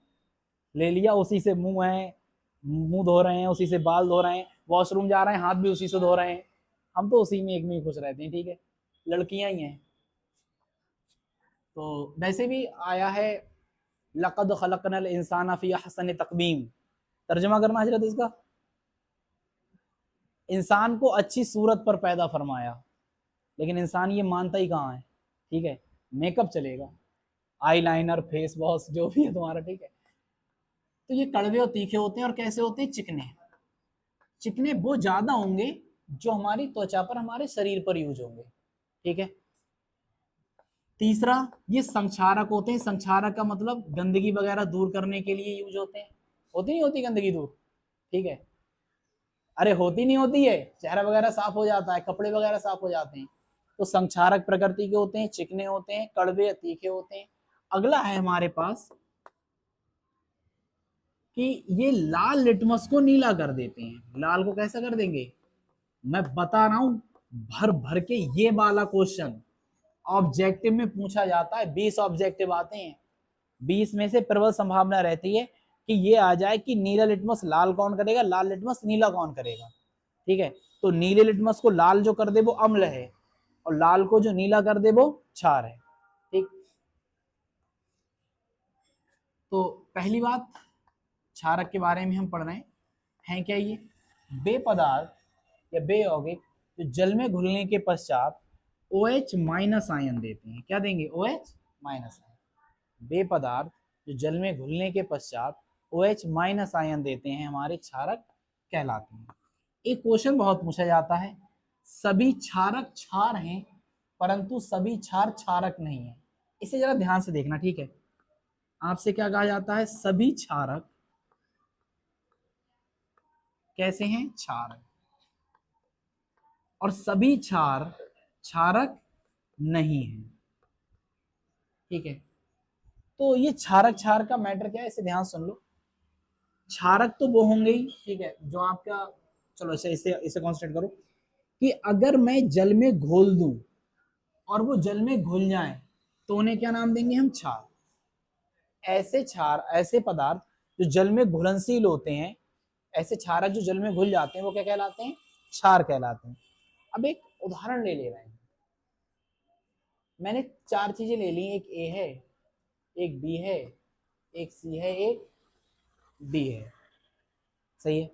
ले लिया, उसी से मुंह धो रहे हैं, उसी से बाल धो रहे हैं, वॉशरूम जा रहे हैं, हाथ भी उसी से धो रहे हैं। हम तो उसी में एक में ही खुश रहते हैं। ठीक है, लड़कियां ही हैं। तो वैसे भी आया है, लक़द खलक़नल इंसान फी अहसन तक़वीम। तर्जुमा करना हजरत इसका, इंसान को अच्छी सूरत पर पैदा फरमाया। लेकिन इंसान ये मानता ही कहाँ है? ठीक है, मेकअप चलेगा, आई लाइनर, फेस वॉश, जो भी है तुम्हारा। ठीक है, तो ये कड़वे और तीखे होते हैं। और कैसे होते हैं? चिकने। चिकने वो ज्यादा होंगे जो हमारी त्वचा पर, हमारे शरीर पर यूज होंगे। ठीक है, तीसरा, ये संक्षारक होते हैं। संक्षारक का मतलब गंदगी वगैरह दूर करने के लिए यूज होते हैं। होती नहीं होती गंदगी दूर? ठीक है, अरे होती नहीं होती है, चेहरा वगैरह साफ हो जाता है, कपड़े वगैरह साफ हो जाते हैं। तो संक्षारक प्रकृति के होते हैं, चिकने होते हैं, कड़वे या तीखे होते हैं। अगला है हमारे पास कि ये लाल लिटमस को नीला कर देते हैं। लाल को कैसा कर देंगे? मैं बता रहा हूं, भर भर के ये वाला क्वेश्चन ऑब्जेक्टिव में पूछा जाता है। 20 ऑब्जेक्टिव आते हैं, 20 में से प्रबल संभावना रहती है कि ये आ जाए कि नीला लिटमस लाल कौन करेगा, लाल लिटमस नीला कौन करेगा। ठीक है, तो नीले लिटमस को लाल जो कर दे वो अम्ल है, और लाल को जो नीला कर दे वो क्षार है। ठीक, तो पहली बात क्षारक के बारे में हम पढ़ रहे हैं क्या, ये बे पदार्थ या बे यौगिक जो जल में घुलने के पश्चात OH माइनस आयन देते हैं। क्या देंगे? OH minus ion. बे पदार्थ जो जल में घुलने के पश्चात OH माइनस आयन देते हैं हमारे क्षारक कहलाते हैं। एक क्वेश्चन बहुत पूछा जाता है, सभी क्षारक क्षार हैं परंतु सभी क्षार क्षारक नहीं है। इसे जरा ध्यान से देखना, ठीक है। आपसे क्या कहा जाता है? सभी क्षारक कैसे हैं? क्षार है, और सभी क्षार क्षारक नहीं है। ठीक है, तो ये क्षारक क्षार का मैटर क्या है, इसे ध्यान सुन लो। क्षारक तो वो होंगे ही, ठीक है, जो आपका, चलो इसे इसे इसे कॉन्सेंट्रेट करो कि अगर मैं जल में घोल दूं और वो जल में घुल जाए तो उन्हें क्या नाम देंगे हम? क्षार। ऐसे क्षार, ऐसे पदार्थ जो जल में घुलनशील होते हैं, ऐसे क्षारक जो जल में घुल जाते हैं वो क्या कहलाते हैं? क्षार कहलाते हैं। अब एक उदाहरण ले रहे हैं, मैंने 4 चीजें ले ली, एक ए है, एक बी है, एक सी है, एक डी है, सही है,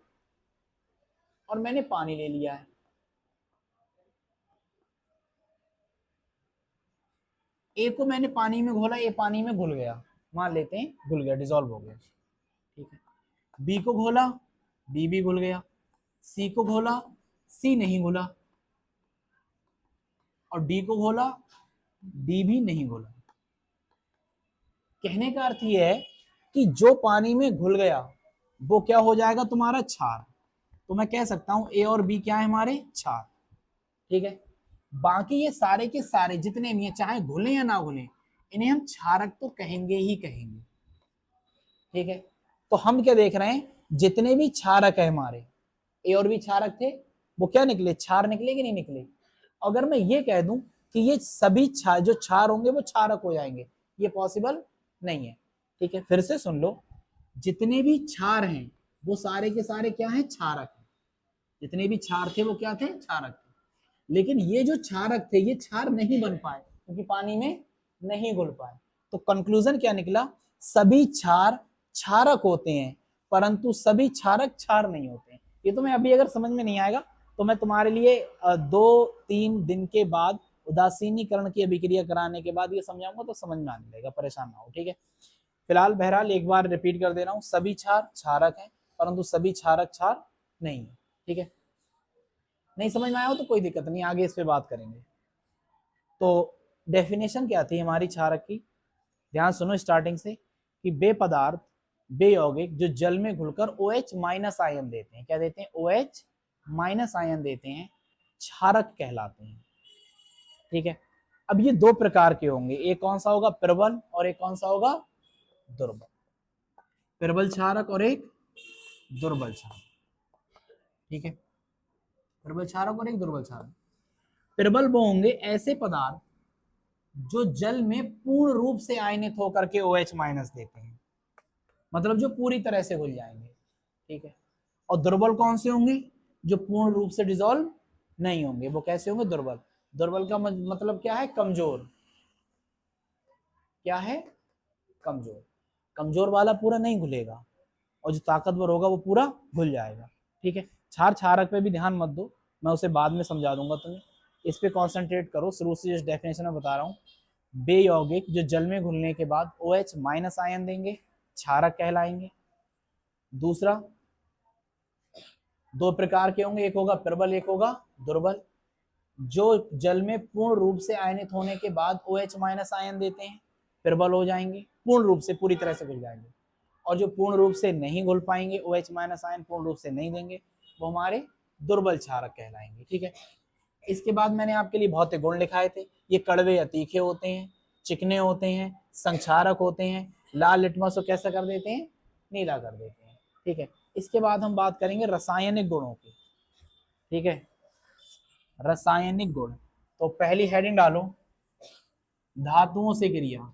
और मैंने पानी ले लिया है। ए को मैंने पानी में घोला, ए पानी में घुल गया, मान लेते हैं घुल गया, डिसॉल्व हो गया। ठीक है, बी को घोला, बी भी घुल गया, सी को घोला, सी नहीं घुला, और डी को घोला, डी भी नहीं घुला। कहने का अर्थ यह है कि जो पानी में घुल गया वो क्या हो जाएगा? तुम्हारा क्षार। तो मैं कह सकता हूं ए और बी क्या है? हमारे क्षार। ठीक है, बाकी ये सारे के सारे जितने भी हैं, चाहे घुले या ना घुले, इन्हें हम क्षारक तो कहेंगे ही कहेंगे। ठीक है, तो हम क्या देख रहे हैं? जितने भी क्षारक है हमारे, ए और बी क्षारक थे, वो क्या निकले? क्षार निकले कि नहीं निकले? अगर मैं ये कह दूं कि ये सभी क्षार जो क्षार होंगे वो क्षारक हो जाएंगे, ये पॉसिबल नहीं है। ठीक है, फिर से सुन लो, जितने भी क्षार हैं वो सारे के सारे क्या हैं? क्षारक हैं। जितने भी क्षार थे वो क्या थे? क्षारक थे। लेकिन ये जो क्षारक थे ये क्षार नहीं बन पाए क्योंकि पानी में नहीं घुल पाए। तो कंक्लूजन क्या निकला? सभी क्षार क्षारक होते हैं परंतु सभी क्षारक क्षार नहीं होते। ये तुम्हें अभी अगर समझ में नहीं आएगा तो मैं तुम्हारे लिए 2-3 दिन के बाद उदासीनीकरण की अभिक्रिया कराने के बाद ये समझाऊंगा तो समझ में आने लगेगा, परेशान ना हो। ठीक है, फिलहाल बहरहाल एक बार रिपीट कर दे रहा हूं, सभी क्षार क्षारक हैं परंतु सभी क्षारक क्षार नहीं है। ठीक है, नहीं समझ में आया हो तो कोई दिक्कत नहीं, आगे इस पे बात करेंगे। तो डेफिनेशन क्या थी हमारी क्षारक की? ध्यान सुनो स्टार्टिंग से कि बे पदार्थ, बे यौगिक जो जल में घुलकर OH माइनस आयन देते हैं। क्या देते हैं? OH माइनस आयन देते हैं, क्षारक कहलाते हैं। ठीक है, अब ये 2 प्रकार के होंगे, एक कौन सा होगा? प्रबल, और एक कौन सा होगा? दुर्बल। प्रबल क्षारक और एक दुर्बल क्षारक। ठीक है, प्रबल क्षारक और एक दुर्बल क्षारक। प्रबल वो होंगे ऐसे पदार्थ जो जल में पूर्ण रूप से आयनित होकर के OH माइनस देते हैं, मतलब जो पूरी तरह से घुल जाएंगे। ठीक है, और दुर्बल कौन से होंगे? जो पूर्ण रूप से डिसॉल्व नहीं होंगे। वो कैसे होंगे? दुर्बल। दुर्बल का मतलब क्या है? कमजोर। क्या है? कमजोर। कमजोर वाला पूरा नहीं घुलेगा और जो ताकतवर होगा वो पूरा घुल जाएगा। ठीक है, क्षार क्षारक पे भी ध्यान मत दो, मैं उसे बाद में समझा दूंगा तुम्हें, इस पे कॉन्सेंट्रेट करो। शुरू से जिस डेफिनेशन में बता रहा हूँ, बे यौगिक जो जल में घुलने के बाद OH माइनस आयन देंगे, क्षारक कहलाएंगे। दूसरा, 2 प्रकार के होंगे, एक होगा प्रबल, एक होगा दुर्बल। जो जल में पूर्ण रूप से आयनित होने के बाद OH माइनस आयन देते हैं, प्रबल हो जाएंगे, पूर्ण रूप से पूरी तरह से घुल जाएंगे। और जो पूर्ण रूप से नहीं घुल पाएंगे, OH माइनस आयन पूर्ण रूप से नहीं देंगे, वो हमारे दुर्बल क्षारक कहलाएंगे। ठीक है, इसके बाद मैंने आपके लिए भौतिक गुण लिखाए थे, ये कड़वे या तीखे होते हैं, चिकने होते हैं, संक्षारक होते हैं, लाल लिटमस को कैसा कर देते हैं? नीला कर देते हैं। ठीक है, इसके बाद हम बात करेंगे रासायनिक गुणों की। ठीक है, रासायनिक गुण। तो पहली हेडिंग डालो, धातुओं से क्रिया,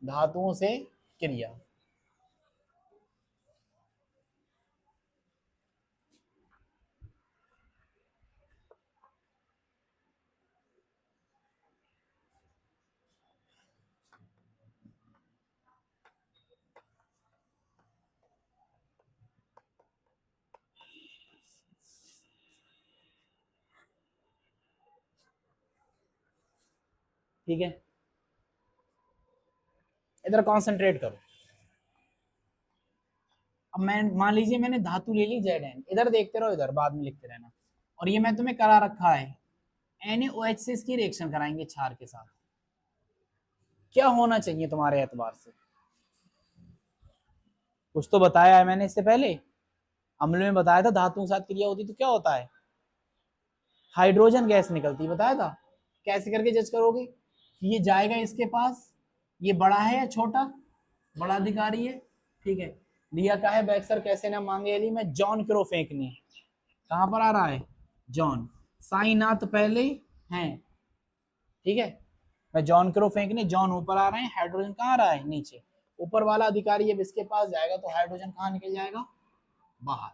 धातुओं से क्रिया। ठीक है, इधर कॉन्सेंट्रेट करो। अब मैं मान लीजिए मैंने धातु ले ली Zn, इधर देखते रहो, इधर बाद में लिखते रहना। और ये मैं तुम्हें करा रखा है, NaOH से इसकी रिएक्शन कराएंगे क्षार के साथ। क्या होना चाहिए तुम्हारे एतबार से? कुछ तो बताया है मैंने इससे पहले, अम्ल में बताया था धातुओं के साथ क्रिया होती तो क्या होता है, हाइड्रोजन गैस निकलती, बताया था। कैसे करके जज करोगे, ये जाएगा इसके पास, ये बड़ा है या छोटा, बड़ा अधिकारी है, ठीक है। लिया का है बैक्सर कैसे ना मांगे एली में जॉन क्रो फेंकनी, कहां पर आ रहा है जॉन, साइनात पहले हैं, ठीक है। मैं जॉन क्रो फेंकने, जॉन ऊपर आ रहे हैं, हाइड्रोजन कहाँ आ रहा है नीचे, ऊपर वाला अधिकारी जब इसके पास जाएगा तो हाइड्रोजन कहाँ निकल जाएगा, बाहर।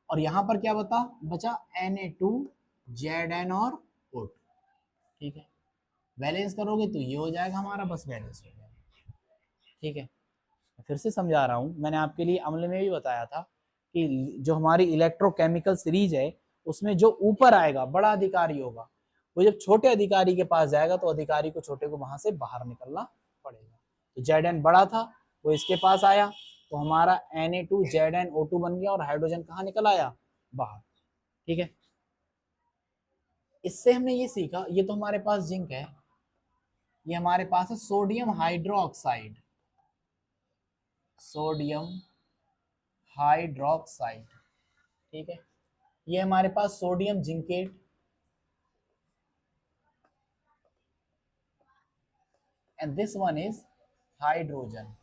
और यहां पर क्या बचा Na2Zn और O2, ठीक है। बैलेंस करोगे तो ये हो जाएगा हमारा, बस बैलेंस हो जाएगा, ठीक है। फिर से समझा रहा हूं, मैंने आपके लिए अम्ल में भी बताया था कि जो हमारी इलेक्ट्रोकेमिकल सीरीज है उसमें जो ऊपर आएगा बड़ा अधिकारी होगा, वो जब छोटे अधिकारी के पास जाएगा तो अधिकारी को छोटे को वहां से बाहर निकलना पड़ेगा। तो Zn बड़ा था, वो इसके पास आया, तो हमारा Na2Zn O2 बन गया और हाइड्रोजन कहाँ निकल आया, बाहर, ठीक है। इससे हमने ये सीखा, ये तो हमारे पास जिंक है, ये हमारे पास है सोडियम हाइड्रोक्साइड, सोडियम हाइड्रोक्साइड, ठीक है। ये हमारे पास sodium zincate, and this one is hydrogen.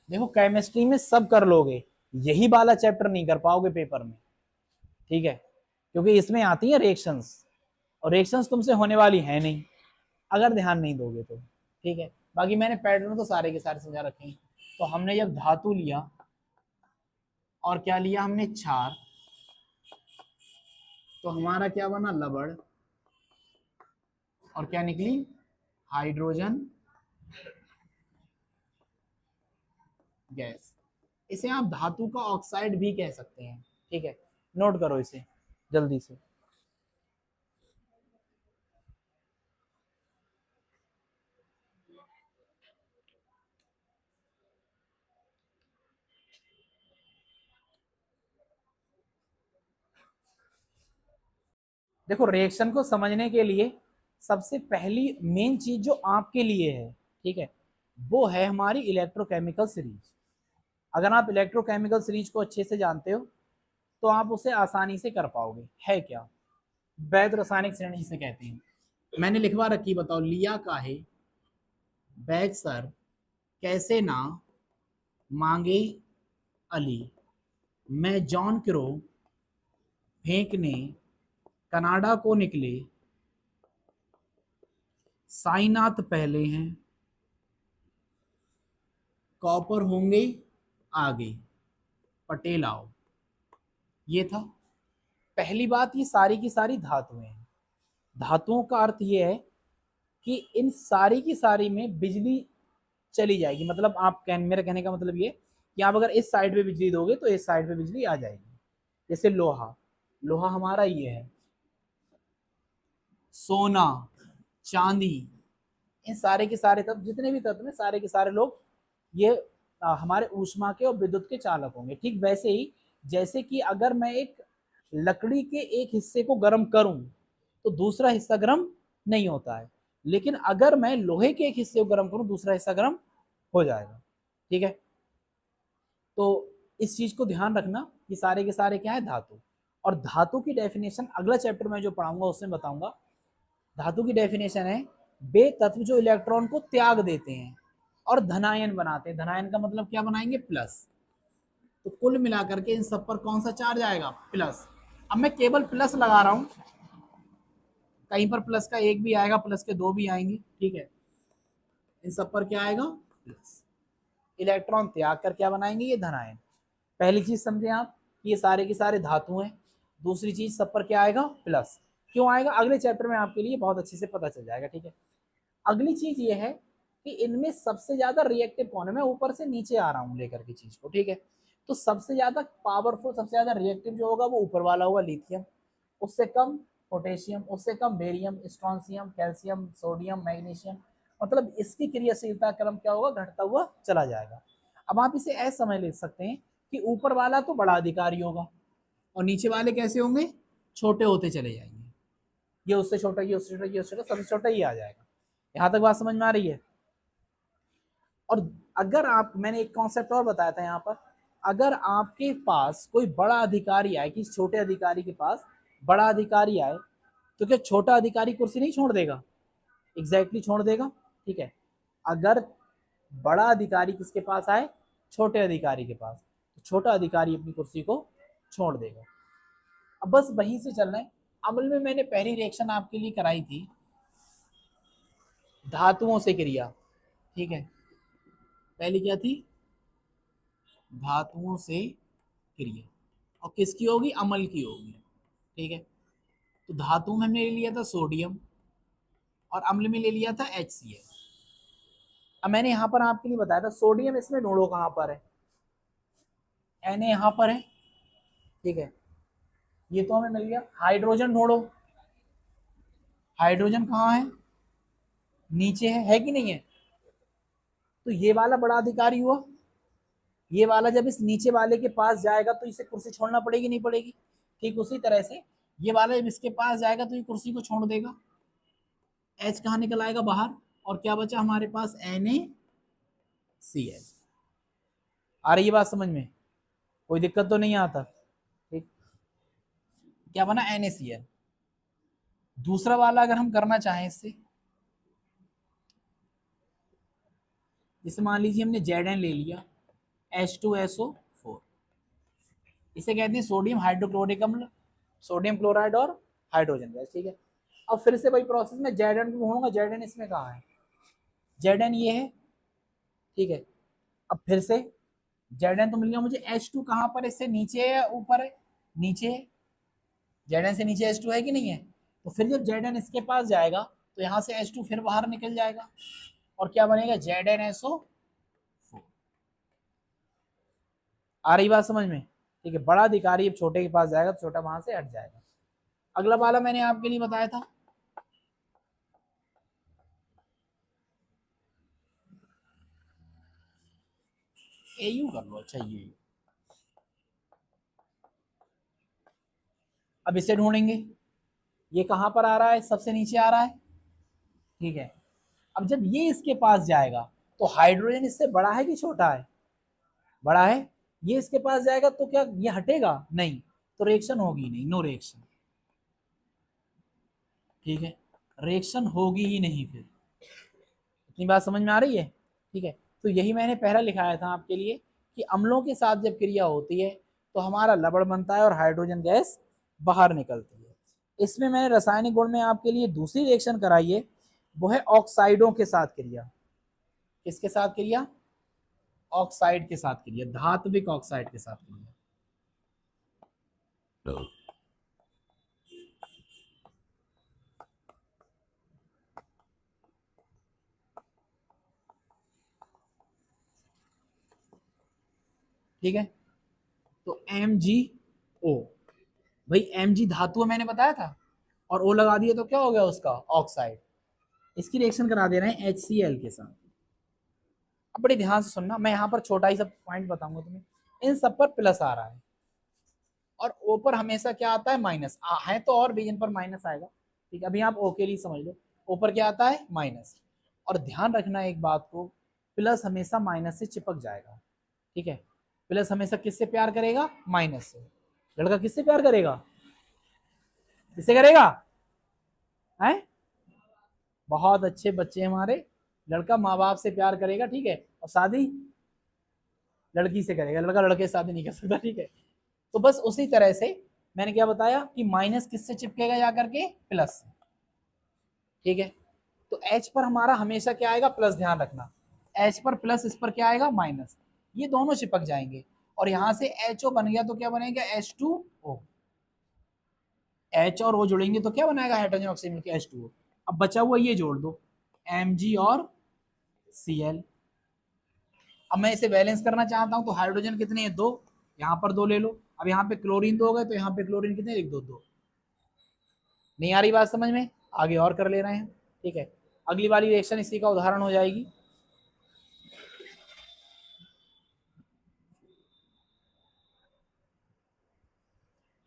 देखो केमिस्ट्री में सब कर लोगे, यही वाला चैप्टर नहीं कर पाओगे पेपर में, ठीक है, क्योंकि इसमें आती है रिएक्शंस, और रिएक्शंस तुमसे होने वाली है नहीं अगर ध्यान नहीं दोगे तो, ठीक है। बाकी मैंने पैटर्न तो सारे के सारे समझा रखे हैं। तो हमने जब धातु लिया और क्या लिया हमने क्षार, तो हमारा क्या बना लवण, और क्या निकली हाइड्रोजन गैस। इसे आप धातु का ऑक्साइड भी कह सकते हैं, ठीक है। नोट करो इसे जल्दी से। देखो रिएक्शन को समझने के लिए सबसे पहली मेन चीज जो आपके लिए है, ठीक है, वो है हमारी इलेक्ट्रोकेमिकल सीरीज। अगर आप इलेक्ट्रोकेमिकल सीरीज को अच्छे से जानते हो तो आप उसे आसानी से कर पाओगे। है क्या, वैध रासायनिक श्रेणी जिसे कहते हैं, मैंने लिखवा रखी, बताओ लिया काहे बैक्सर कैसे ना मांगे अली, मैं जॉन क्रो फेंकने कनाडा को निकले, साइनात पहले हैं, कॉपर होंगे आगे, पटेल आओ। ये था पहली बात, ये सारी की सारी धातुएं हैं। धातुओं का अर्थ ये है कि इन सारी की सारी में बिजली चली जाएगी, मतलब आप मेरे कहने का मतलब ये कि आप अगर इस साइड पे बिजली दोगे तो इस साइड पे बिजली आ जाएगी। जैसे लोहा, लोहा हमारा ये है, सोना, चांदी, इन सारे के सारे तत्व, जितने भी तत्व हैं सारे के सारे लोग ये हमारे ऊष्मा के और विद्युत के चालक होंगे। ठीक वैसे ही जैसे कि अगर मैं एक लकड़ी के एक हिस्से को गर्म करूं तो दूसरा हिस्सा गर्म नहीं होता है, लेकिन अगर मैं लोहे के एक हिस्से को गर्म करूं दूसरा हिस्सा गर्म हो जाएगा, ठीक है। तो इस चीज को ध्यान रखना कि सारे के सारे क्या है धातु। और धातु की डेफिनेशन अगला चैप्टर में जो पढ़ाऊंगा उसमें बताऊंगा। धातु की डेफिनेशन है वे तत्व जो इलेक्ट्रॉन को त्याग देते हैं और धनायन बनाते हैं। धनायन का मतलब क्या बनाएंगे, प्लस। तो कुल मिलाकर के इन सब पर कौन सा चार्ज आएगा, प्लस। अब मैं केवल प्लस लगा रहा हूँ, कहीं पर प्लस का एक भी आएगा, प्लस के दो भी आएंगे, ठीक है, इन सब पर क्या आएगा प्लस। इलेक्ट्रॉन त्याग कर क्या बनाएंगे ये धन आयन। पहली चीज समझे आप कि ये सारे के सारे धातु हैं। दूसरी चीज सब पर क्या आएगा प्लस। क्यों आएगा अगले चैप्टर में आपके लिए बहुत अच्छे से पता चल जाएगा, ठीक है। अगली चीज ये है कि इनमें सबसे ज्यादा रिएक्टिव कौन है, मैं ऊपर से नीचे आ रहा हूँ लेकर के चीज को, ठीक है। तो सबसे ज्यादा पावरफुल, सबसे ज्यादा रिएक्टिव जो होगा वो ऊपर वाला होगा लिथियम, उससे कम पोटेशियम, उससे कम barium, strontium, calcium, sodium, magnesium. मतलब इसकी क्रियाशीलता क्रम क्या होगा घटता हुआ चला जाएगा। अब आप इसे ऐसे समझ ले सकते हैं कि ऊपर वाला तो बड़ा अधिकारी होगा और नीचे वाले कैसे होंगे, छोटे होते चले जाएंगे। ये उससे छोटा, ये उससे छोटा, ये उससे छोटा, सबसे छोटा ही आ जाएगा। यहां तक बात समझ में आ रही है। और अगर आप, मैंने एक कॉन्सेप्ट और बताया था यहाँ पर, अगर आपके पास कोई बड़ा अधिकारी आए, किसी छोटे अधिकारी के पास बड़ा अधिकारी आए, तो क्या छोटा अधिकारी कुर्सी नहीं छोड़ देगा, एग्जैक्टली छोड़ देगा, ठीक है। अगर बड़ा अधिकारी किसके पास आए, छोटे अधिकारी के पास, तो छोटा अधिकारी अपनी कुर्सी को छोड़ देगा। अब बस वहीं से चलना है। अमल में मैंने पहली रिएक्शन आपके लिए कराई थी धातुओं से क्रिया, ठीक है। पहली क्या थी, धातुओं से क्रिया, और किसकी होगी, अमल की होगी, ठीक है। तो धातु में हमने ले लिया था सोडियम और अम्ल में ले लिया था HCl। अब मैंने यहां पर आपके लिए बताया था सोडियम इसमें ढूंढो कहां पर है, Na यहां पर है, ठीक है। ये तो हमें मिल गया। हाइड्रोजन ढूंढो, हाइड्रोजन कहाँ है, नीचे है कि नहीं है। तो ये वाला बड़ा अधिकारी हुआ, ये वाला जब इस नीचे वाले के पास जाएगा तो इसे कुर्सी छोड़ना पड़ेगी नहीं पड़ेगी, ठीक उसी तरह से ये वाला जब इसके पास जाएगा तो ये कुर्सी को छोड़ देगा। H कहाँ निकल आएगा बाहर, और क्या बचा हमारे पास NaCl। आ रही है बात समझ में, कोई दिक्कत तो नहीं आता, ठीक। क्या बना NaCl। दूसरा वाला अगर हम करना चाहें इससे, जैसे मान लीजिए हमने Zn ले लिया, H2SO4, इसे कहते हैं सोडियम हाइड्रोक्लोरिक अम्ल, सोडियम क्लोराइड और हाइड्रोजन गैस, ठीक है। अब फिर से वही प्रोसेस में Zn को ढूंढूंगा, Zn इसमें कहाँ है, Zn ये है, ठीक है। अब फिर से Zn तो मिल गया मुझे, H2 कहाँ पर, इससे नीचे है ऊपर है, नीचे है। Zn से नीचे H2 है कि नहीं है। तो फिर जब Zn इसके पास जाएगा तो यहाँ से H2 फिर बाहर निकल जाएगा और क्या बनेगा ZnSO4। आ रही बात समझ में, ठीक है। बड़ा अधिकारी अब छोटे के पास जाएगा तो छोटा वहां से हट जाएगा। अगला वाला मैंने आपके लिए बताया था, AU कर लो, अच्छा ये। अब इसे ढूंढेंगे, ये कहां पर आ रहा है, सबसे नीचे आ रहा है, ठीक है। अब जब ये इसके पास जाएगा तो हाइड्रोजन इससे बड़ा है कि छोटा है, बड़ा है। ये इसके पास जाएगा तो क्या ये हटेगा, नहीं, तो रिएक्शन होगी नहीं, नो रिएक्शन, ठीक है। रिएक्शन होगी ही नहीं फिर। इतनी बात समझ में आ रही है, ठीक है। तो यही मैंने पहला लिखाया था आपके लिए कि अम्लों के साथ जब क्रिया होती है तो हमारा लवण बनता है और हाइड्रोजन गैस बाहर निकलती है। इसमें मैंने रासायनिक गुण में आपके लिए दूसरी रिएक्शन कराई है, वो है ऑक्साइडों के साथ क्रिया। किसके साथ क्रिया, ऑक्साइड के साथ क्रिया, धात्विक ऑक्साइड के साथ क्रिया। ठीक है, तो MgO, भाई Mg धातु है मैंने बताया था, और O लगा दिए तो क्या हो गया उसका ऑक्साइड। इसकी रिएक्शन करा दे रहे हैं HCl के साथ। अब बड़े ध्यान से सुनना, मैं यहाँ पर छोटा ही सब पॉइंट बताऊंगा तुम्हें। इन सब पर प्लस आ रहा है और O पर हमेशा क्या आता है माइनस, है तो और भी इन पर माइनस आएगा, ठीक है। अभी आप O के लिए समझ लो, O पर क्या आता है माइनस। और ध्यान रखना एक बात को, प्लस हमेशा माइनस से चिपक जाएगा, ठीक है। प्लस हमेशा किससे प्यार करेगा, माइनस से। लड़का किससे प्यार करेगा, किससे करेगा, है बहुत अच्छे बच्चे हमारे। लड़का माँ बाप से प्यार करेगा, ठीक है, और शादी लड़की से करेगा, लड़का लड़के से शादी नहीं कर सकता, ठीक है। तो बस उसी तरह से मैंने क्या बताया कि माइनस किससे चिपकेगा जाकर के, प्लस से। ठीक है, तो H पर हमारा हमेशा क्या आएगा, प्लस, ध्यान रखना H पर प्लस, इस पर क्या आएगा, माइनस, ये दोनों चिपक जाएंगे और यहां से HO बन गया तो क्या बनेगा, H2O। H और O जोड़ेंगे तो क्या बनाएगा, हाइड्रोजन ऑक्सीजन मिलकर H2O। अब बचा हुआ ये जोड़ दो, Mg और Cl। अब मैं इसे बैलेंस करना चाहता हूं तो हाइड्रोजन कितने हैं, 2, यहाँ पर 2 ले लो। अब यहाँ पे क्लोरीन 2 हो गए तो यहाँ पे क्लोरीन कितने लिख दो, 2। नहीं आ रही बात समझ में, आगे और कर ले रहे हैं। ठीक है, अगली वाली रिएक्शन इसी का उदाहरण हो जाएगी।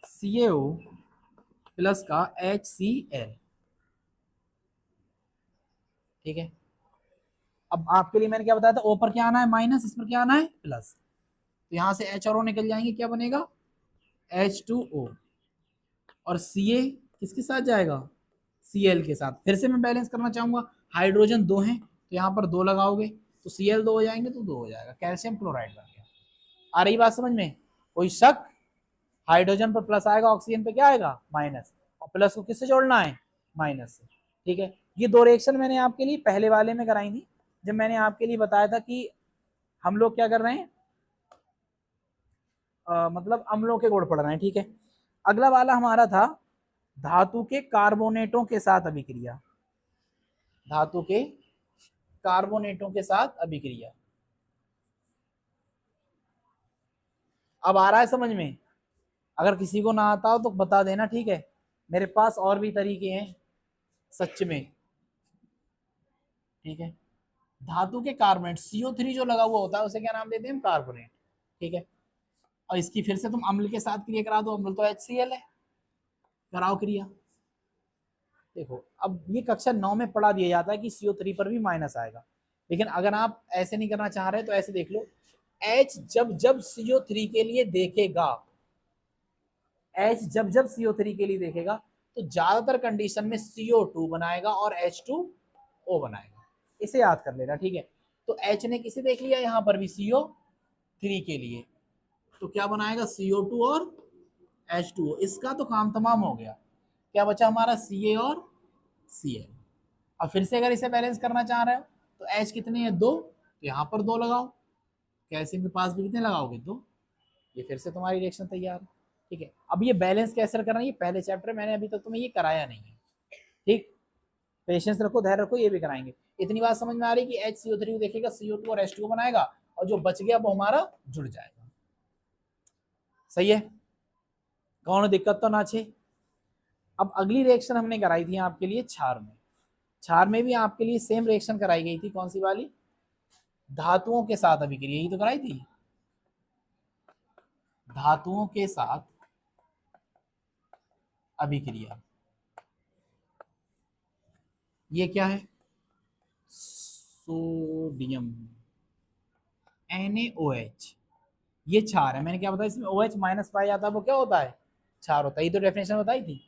CaO प्लस का HCl। ठीक है, अब आपके लिए मैंने क्या बताया था, O पर क्या आना है, माइनस, इस पर क्या आना है, प्लस। तो यहां से H और O निकल जाएंगे, क्या बनेगा, H2O। और Ca किसके साथ जाएगा, Cl के साथ। फिर से मैं बैलेंस करना चाहूंगा, हाइड्रोजन 2 हैं तो यहाँ पर 2 लगाओगे तो Cl 2 हो जाएंगे तो 2 हो जाएगा, कैल्शियम क्लोराइड बन गया। आ रही बात समझ में, कोई शक, हाइड्रोजन पर प्लस आएगा, ऑक्सीजन पे क्या आएगा, माइनस, और प्लस को किससे जोड़ना है, माइनस से। ठीक है, ये 2 रिएक्शन मैंने आपके लिए पहले वाले में कराई थी, जब मैंने आपके लिए बताया था कि हम लोग क्या कर रहे हैं, मतलब अम्लों के गुण पढ़ रहे हैं। ठीक है, अगला वाला हमारा था धातु के कार्बोनेटों के साथ अभिक्रिया, धातु के कार्बोनेटों के साथ अभिक्रिया। अब आ रहा है समझ में, अगर किसी को ना आता हो तो बता देना, ठीक है, मेरे पास और भी तरीके हैं सच में। ठीक है, धातु के कार्बोनेट, CO3 जो लगा हुआ होता है उसे क्या नाम देते हैं हम, कार्बोनेट। ठीक है, और इसकी फिर से तुम अम्ल के साथ क्रिया करा दो, अम्ल तो HCl है, कराओ क्रिया। देखो, अब ये कक्षा 9 में पढ़ा दिया जाता है कि CO3 पर भी माइनस आएगा, लेकिन अगर आप ऐसे नहीं करना चाह रहे तो ऐसे देख लो, H जब जब CO3 के लिए देखेगा, H जब जब CO3 के लिए देखेगा तो ज्यादातर कंडीशन में CO2 बनाएगा और H2O बनाएगा, इसे याद कर लेना। ठीक है, तो H ने किसे देख लिया, यहाँ पर भी CO3 के लिए, तो क्या बनाएगा, CO2 और H2O। इसका तो काम तमाम हो गया, क्या बचा हमारा, Ca और Cl। अब फिर से अगर इसे बैलेंस करना चाह रहे हो तो H कितने हैं, 2, तो यहाँ पर 2 लगाओ, कैल्शियम के पास भी कितने लगाओगे, 2। ये फिर से तुम्हारी रिएक्शन तैयार है। ठीक है, अब ये बैलेंस कैसे करना है, ये पहले चैप्टर मैंने अभी तक तुम्हें ये कराया नहीं है। ठीक, पेशेंस रखो, धैर्य रखो, ये भी कराएंगे। इतनी बात समझ में आ रही कि HCO3 देखेगा, CO2 और H2O बनाएगा, और जो बच गया वो हमारा जुड़ जाएगा। सही है, कौन दिक्कत तो ना छे। अब अगली रिएक्शन हमने कराई थी आपके लिए क्षार में, क्षार में भी आपके लिए सेम रिएक्शन कराई गई थी, कौन सी वाली, धातुओं के साथ अभिक्रिया, यही तो कराई थी, धातुओं के साथ अभिक्रिया। ये क्या है, सोडियम NaOH, ये क्षार है। मैंने क्या बताया, इसमें OH माइनस पाया जाता है, वो क्या होता है, क्षार होता है, ये तो डेफिनेशन बताई थी।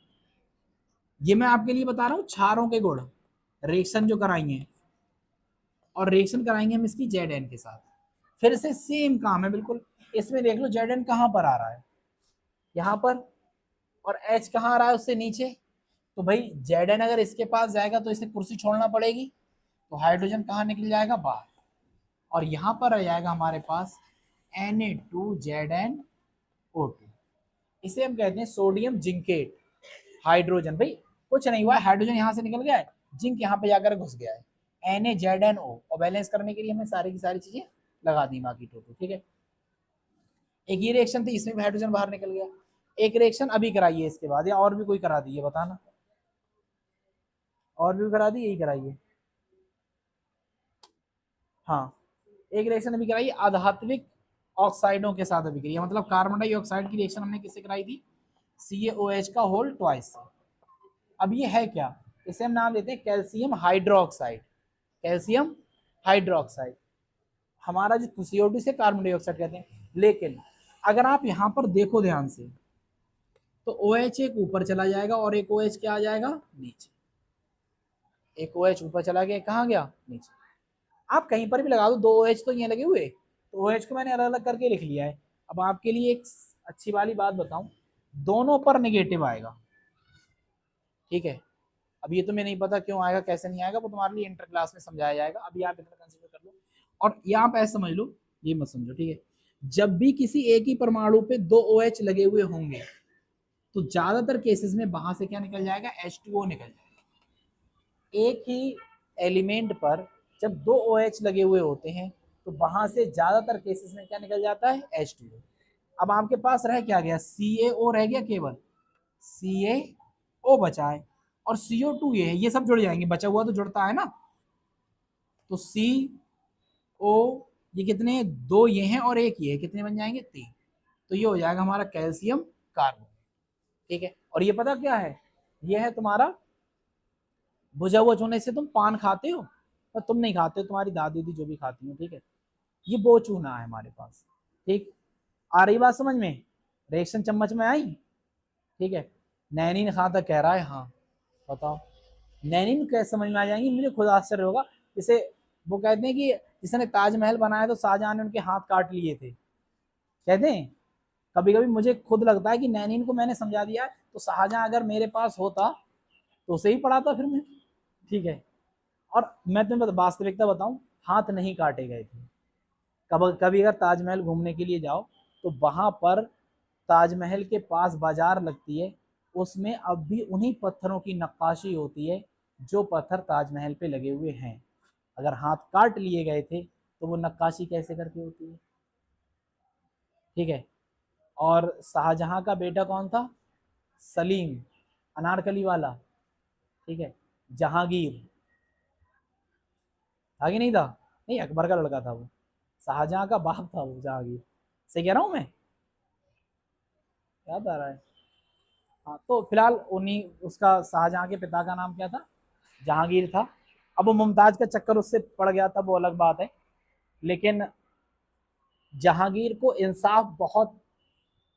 ये मैं आपके लिए बता रहा हूँ क्षारों के गुण, रिएक्शन जो कराएंगे, और रिएक्शन कराएंगे हम इसकी Zn के साथ। फिर से सेम काम है बिल्कुल, इसमें देख लो Zn कहाँ पर आ रहा है, यहाँ पर, और H कहाँ आ रहा है उससे नीचे। तो भाई Zn अगर इसके पास जाएगा तो इसे कुर्सी छोड़ना पड़ेगी, तो हाइड्रोजन कहाँ निकल जाएगा, बाहर, और यहाँ पर आ जाएगा हमारे पास Na2ZnO2। इसे हम कहते हैं सोडियम जिंकेट हाइड्रोजन। भाई कुछ नहीं हुआ, हाइड्रोजन यहाँ से निकल गया है, जिंक यहाँ पे जाकर घुस गया है, Na ZnO, और बैलेंस करने के लिए हमने सारी की सारी चीजें लगा दी बाकी टोटल। ठीक है, एक ये रिएक्शन थी, इसमें भी हाइड्रोजन बाहर निकल गया। एक रिएक्शन अभी कराइए इसके बाद, या और भी कोई करा दी है बताना, और भी करा दी, यही कराइए। हाँ, एक रिएक्शन अभी कराई आधात्विक ऑक्साइडों के साथ अभिक्रिया, मतलब कार्बन डाइऑक्साइड की रिएक्शन हमने किससे कराई थी, CaOH का होल ट्वाइस से। अब ये है क्या, इसे हम नाम देते हैं कैल्शियम हाइड्रोक्साइड, कैल्शियम हाइड्रोक्साइड। हमारा जो CO2 से कार्बन डाइऑक्साइड कहते हैं, लेकिन अगर आप यहाँ पर देखो ध्यान से तो OH एक ऊपर चला जाएगा और एक OH क्या आ जाएगा, नीचे। एक OH ऊपर चला गया, कहाँ गया, नीचे। आप कहीं पर भी लगा दो, 2 OH तो ये लगे हुए, तो OH को मैंने अलग अलग करके लिख लिया है। अब आपके लिए एक अच्छी वाली बात बताऊं, दोनों पर नेगेटिव आएगा, ठीक है। अब ये तुम्हें नहीं पता क्यों आएगा कैसे नहीं आएगा, वो तुम्हारे लिए इंटर क्लास में समझाया जाएगा, अभी आप इतना कंसीडर कर लो। और यहाँ पे ऐसे समझ लो, ये मत समझो, ठीक है। जब भी किसी एक ही परमाणु पे दो OH लगे हुए होंगे तो ज्यादातर केसेस में वहां से क्या निकल जाएगा, H2O निकल जाएगा। एक ही एलिमेंट पर जब दो OH लगे हुए होते हैं तो वहां से ज्यादातर केसेस में क्या निकल जाता है, H2O। अब आपके पास रह क्या गया, CaO रह गया, केवल CaO बचा है, और CO2 ये है, ये सब जुड़ जाएंगे, बचा हुआ तो जुड़ता है ना। तो CO, ये कितने हैं, दो ये हैं और एक ये है, कितने बन जाएंगे, 3। तो ये हो जाएगा हमारा कैल्शियम कार्बोनेट, ठीक है। और ये पता क्या है, ये है तुम्हारा भुजा हुआ चूना। इससे तुम पान खाते हो, पर तुम नहीं खाते, तुम्हारी दादी दी जो भी खाती हो, ठीक है। ये वो चूना है हमारे पास, ठीक। आ रही बात समझ में, रिएक्शन चम्मच में आई, ठीक है। नैनी ने कहा था, कह रहा है हाँ, बताओ नैनी में कैसे समझ में आ जाएंगी, मुझे खुद आश्चर्य होगा। जैसे वो कहते हैं कि जिसने ताजमहल बनाया तो शाहजहां ने उनके हाथ काट लिए थे, कहते हैं। कभी कभी मुझे खुद लगता है कि नैनीन को मैंने समझा दिया तो शाहजहां अगर मेरे पास होता तो उसे ही पढ़ाता फिर मैं, ठीक है। और मैं तुम्हें वास्तविकता बताऊं, हाथ नहीं काटे गए थे। कभी कभी अगर ताजमहल घूमने के लिए जाओ तो वहां पर ताजमहल के पास बाजार लगती है, उसमें अब भी उन्हीं पत्थरों की नक्काशी होती है जो पत्थर ताजमहल पे लगे हुए हैं। अगर हाथ काट लिए गए थे तो वो नक्काशी कैसे करके होती है, ठीक है। और शाहजहां का बेटा कौन था, सलीम, अनारकली वाला, ठीक है। जहांगीर था कि नहीं था, नहीं अकबर का लड़का था वो, शाहजहां का बाप था वो जहांगीर, सही कह रहा हूं मैं, याद आ रहा है। हाँ तो फिलहाल उन्हीं, उसका शाहजहां के पिता का नाम क्या था, जहांगीर था। अब वो मुमताज का चक्कर उससे पड़ गया था, वो अलग बात है। लेकिन जहांगीर को इंसाफ बहुत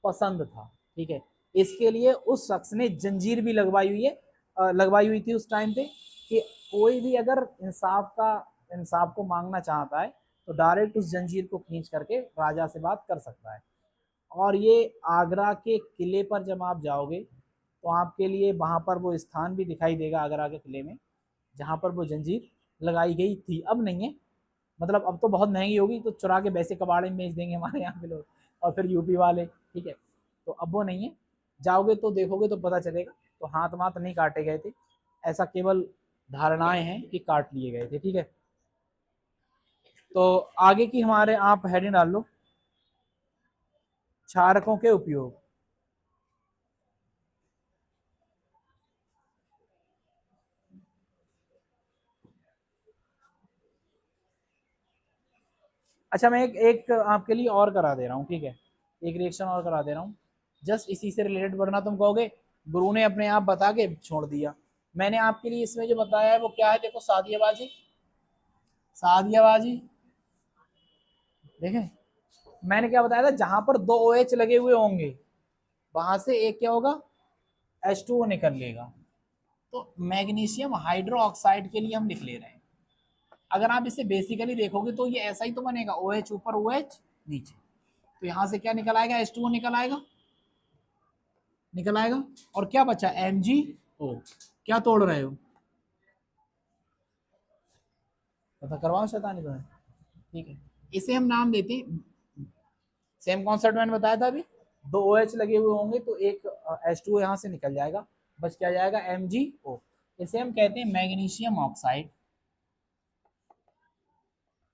पसंद था, ठीक है। इसके लिए उस शख्स ने जंजीर भी लगवाई हुई है, लगवाई हुई थी उस टाइम पे, कि कोई भी अगर इंसाफ को मांगना चाहता है तो डायरेक्ट उस जंजीर को खींच करके राजा से बात कर सकता है। और ये आगरा के किले पर जब आप जाओगे तो आपके लिए वहां पर वो स्थान भी दिखाई देगा आगरा के किले में, जहां पर वो जंजीर लगाई गई थी। अब नहीं है, मतलब अब तो बहुत महंगी होगी, तो चुरा के वैसे कबाड़े में बेच देंगे हमारे यहाँ के लोग, और फिर यूपी वाले, ठीक है। तो अब वो नहीं है, जाओगे तो देखोगे तो पता चलेगा। तो हाथ वाथ नहीं काटे गए थे, ऐसा केवल धारणाएं हैं कि काट लिए गए थे, ठीक है। तो आगे की हमारे आप हेडिंग डाल लो, क्षारकों के उपयोग। अच्छा मैं एक आपके लिए और करा दे रहा हूँ, ठीक है। एक रिएक्शन और करा दे रहा हूँ, जस्ट इसी से रिलेटेड, वरना तुम कहोगे गुरु ने अपने आप बता के छोड़ दिया। मैंने आपके लिए इसमें जो बताया है वो क्या है, देखो, सादियाबाजी। सादियाबाजी, देखें, मैंने क्या बताया था, जहां पर दो OH लगे हुए होंगे वहां से एक क्या होगा, H2O निकल लेगा। तो मैग्नीशियम हाइड्रो ऑक्साइड के लिए हम लिख ले रहे हैं। अगर आप इसे बेसिकली देखोगे तो ये ऐसा ही तो बनेगा, OH ऊपर OH नीचे। तो यहां से क्या निकल आएगा, H2O निकल आएगा, निकल आएगा। और क्या बचा, MgO। क्या तोड़ रहे हो, पता करवाओ शैतानी तो है, ठीक है। इसे हम नाम देते हैं, सेम कॉन्सेप्ट मैंने बताया था अभी, दो OH लगे हुए होंगे तो एक H2O यहाँ से निकल जाएगा, बस क्या जाएगा, MgO। इसे हम कहते हैं मैग्नीशियम ऑक्साइड,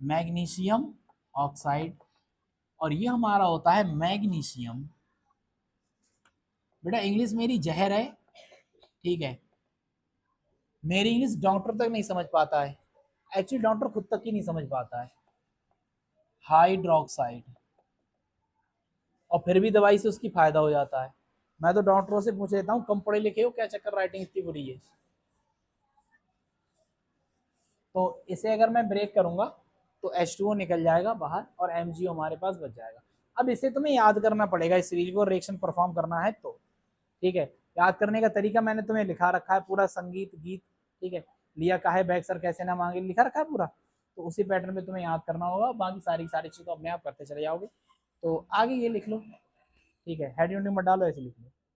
मैग्नीशियम ऑक्साइड। और ये हमारा होता है मैग्नीशियम। बेटा इंग्लिश मेरी जहर है, ठीक है। मेरी इंग्लिश डॉक्टर तक नहीं समझ पाता है, एक्चुअली डॉक्टर खुद तक ही नहीं समझ पाता है। हाइड्रोक्साइड, और फिर भी दवाई से उसकी फायदा हो जाता है। मैं तो डॉक्टरों से पूछ लेता हूँ, कम पढ़े लिखे हो क्या, चक्कर राइटिंग इतनी बुरी है। तो इसे अगर मैं ब्रेक करूंगा तो H2O निकल जाएगा बाहर और MgO हमारे पास बच जाएगा। अब इसे तुम्हें याद करना पड़ेगा, इस सीरीज को रिएक्शन परफॉर्म करना है तो, ठीक है। याद करने का तरीका मैंने तुम्हें लिखा रखा है पूरा, संगीत गीत, ठीक है। लिया काहे बैग सर कैसे ना मांगे, लिखा रखा है पूरा। तो उसी पैटर्न में तुम्हें याद करना होगा, बाकी सारी सारी चीज़ तो अपने आप करते चले जाओगे। तो आगे ये लिख लो, ठीक है, हेडिंग मत डालो, ऐसे लिख लो।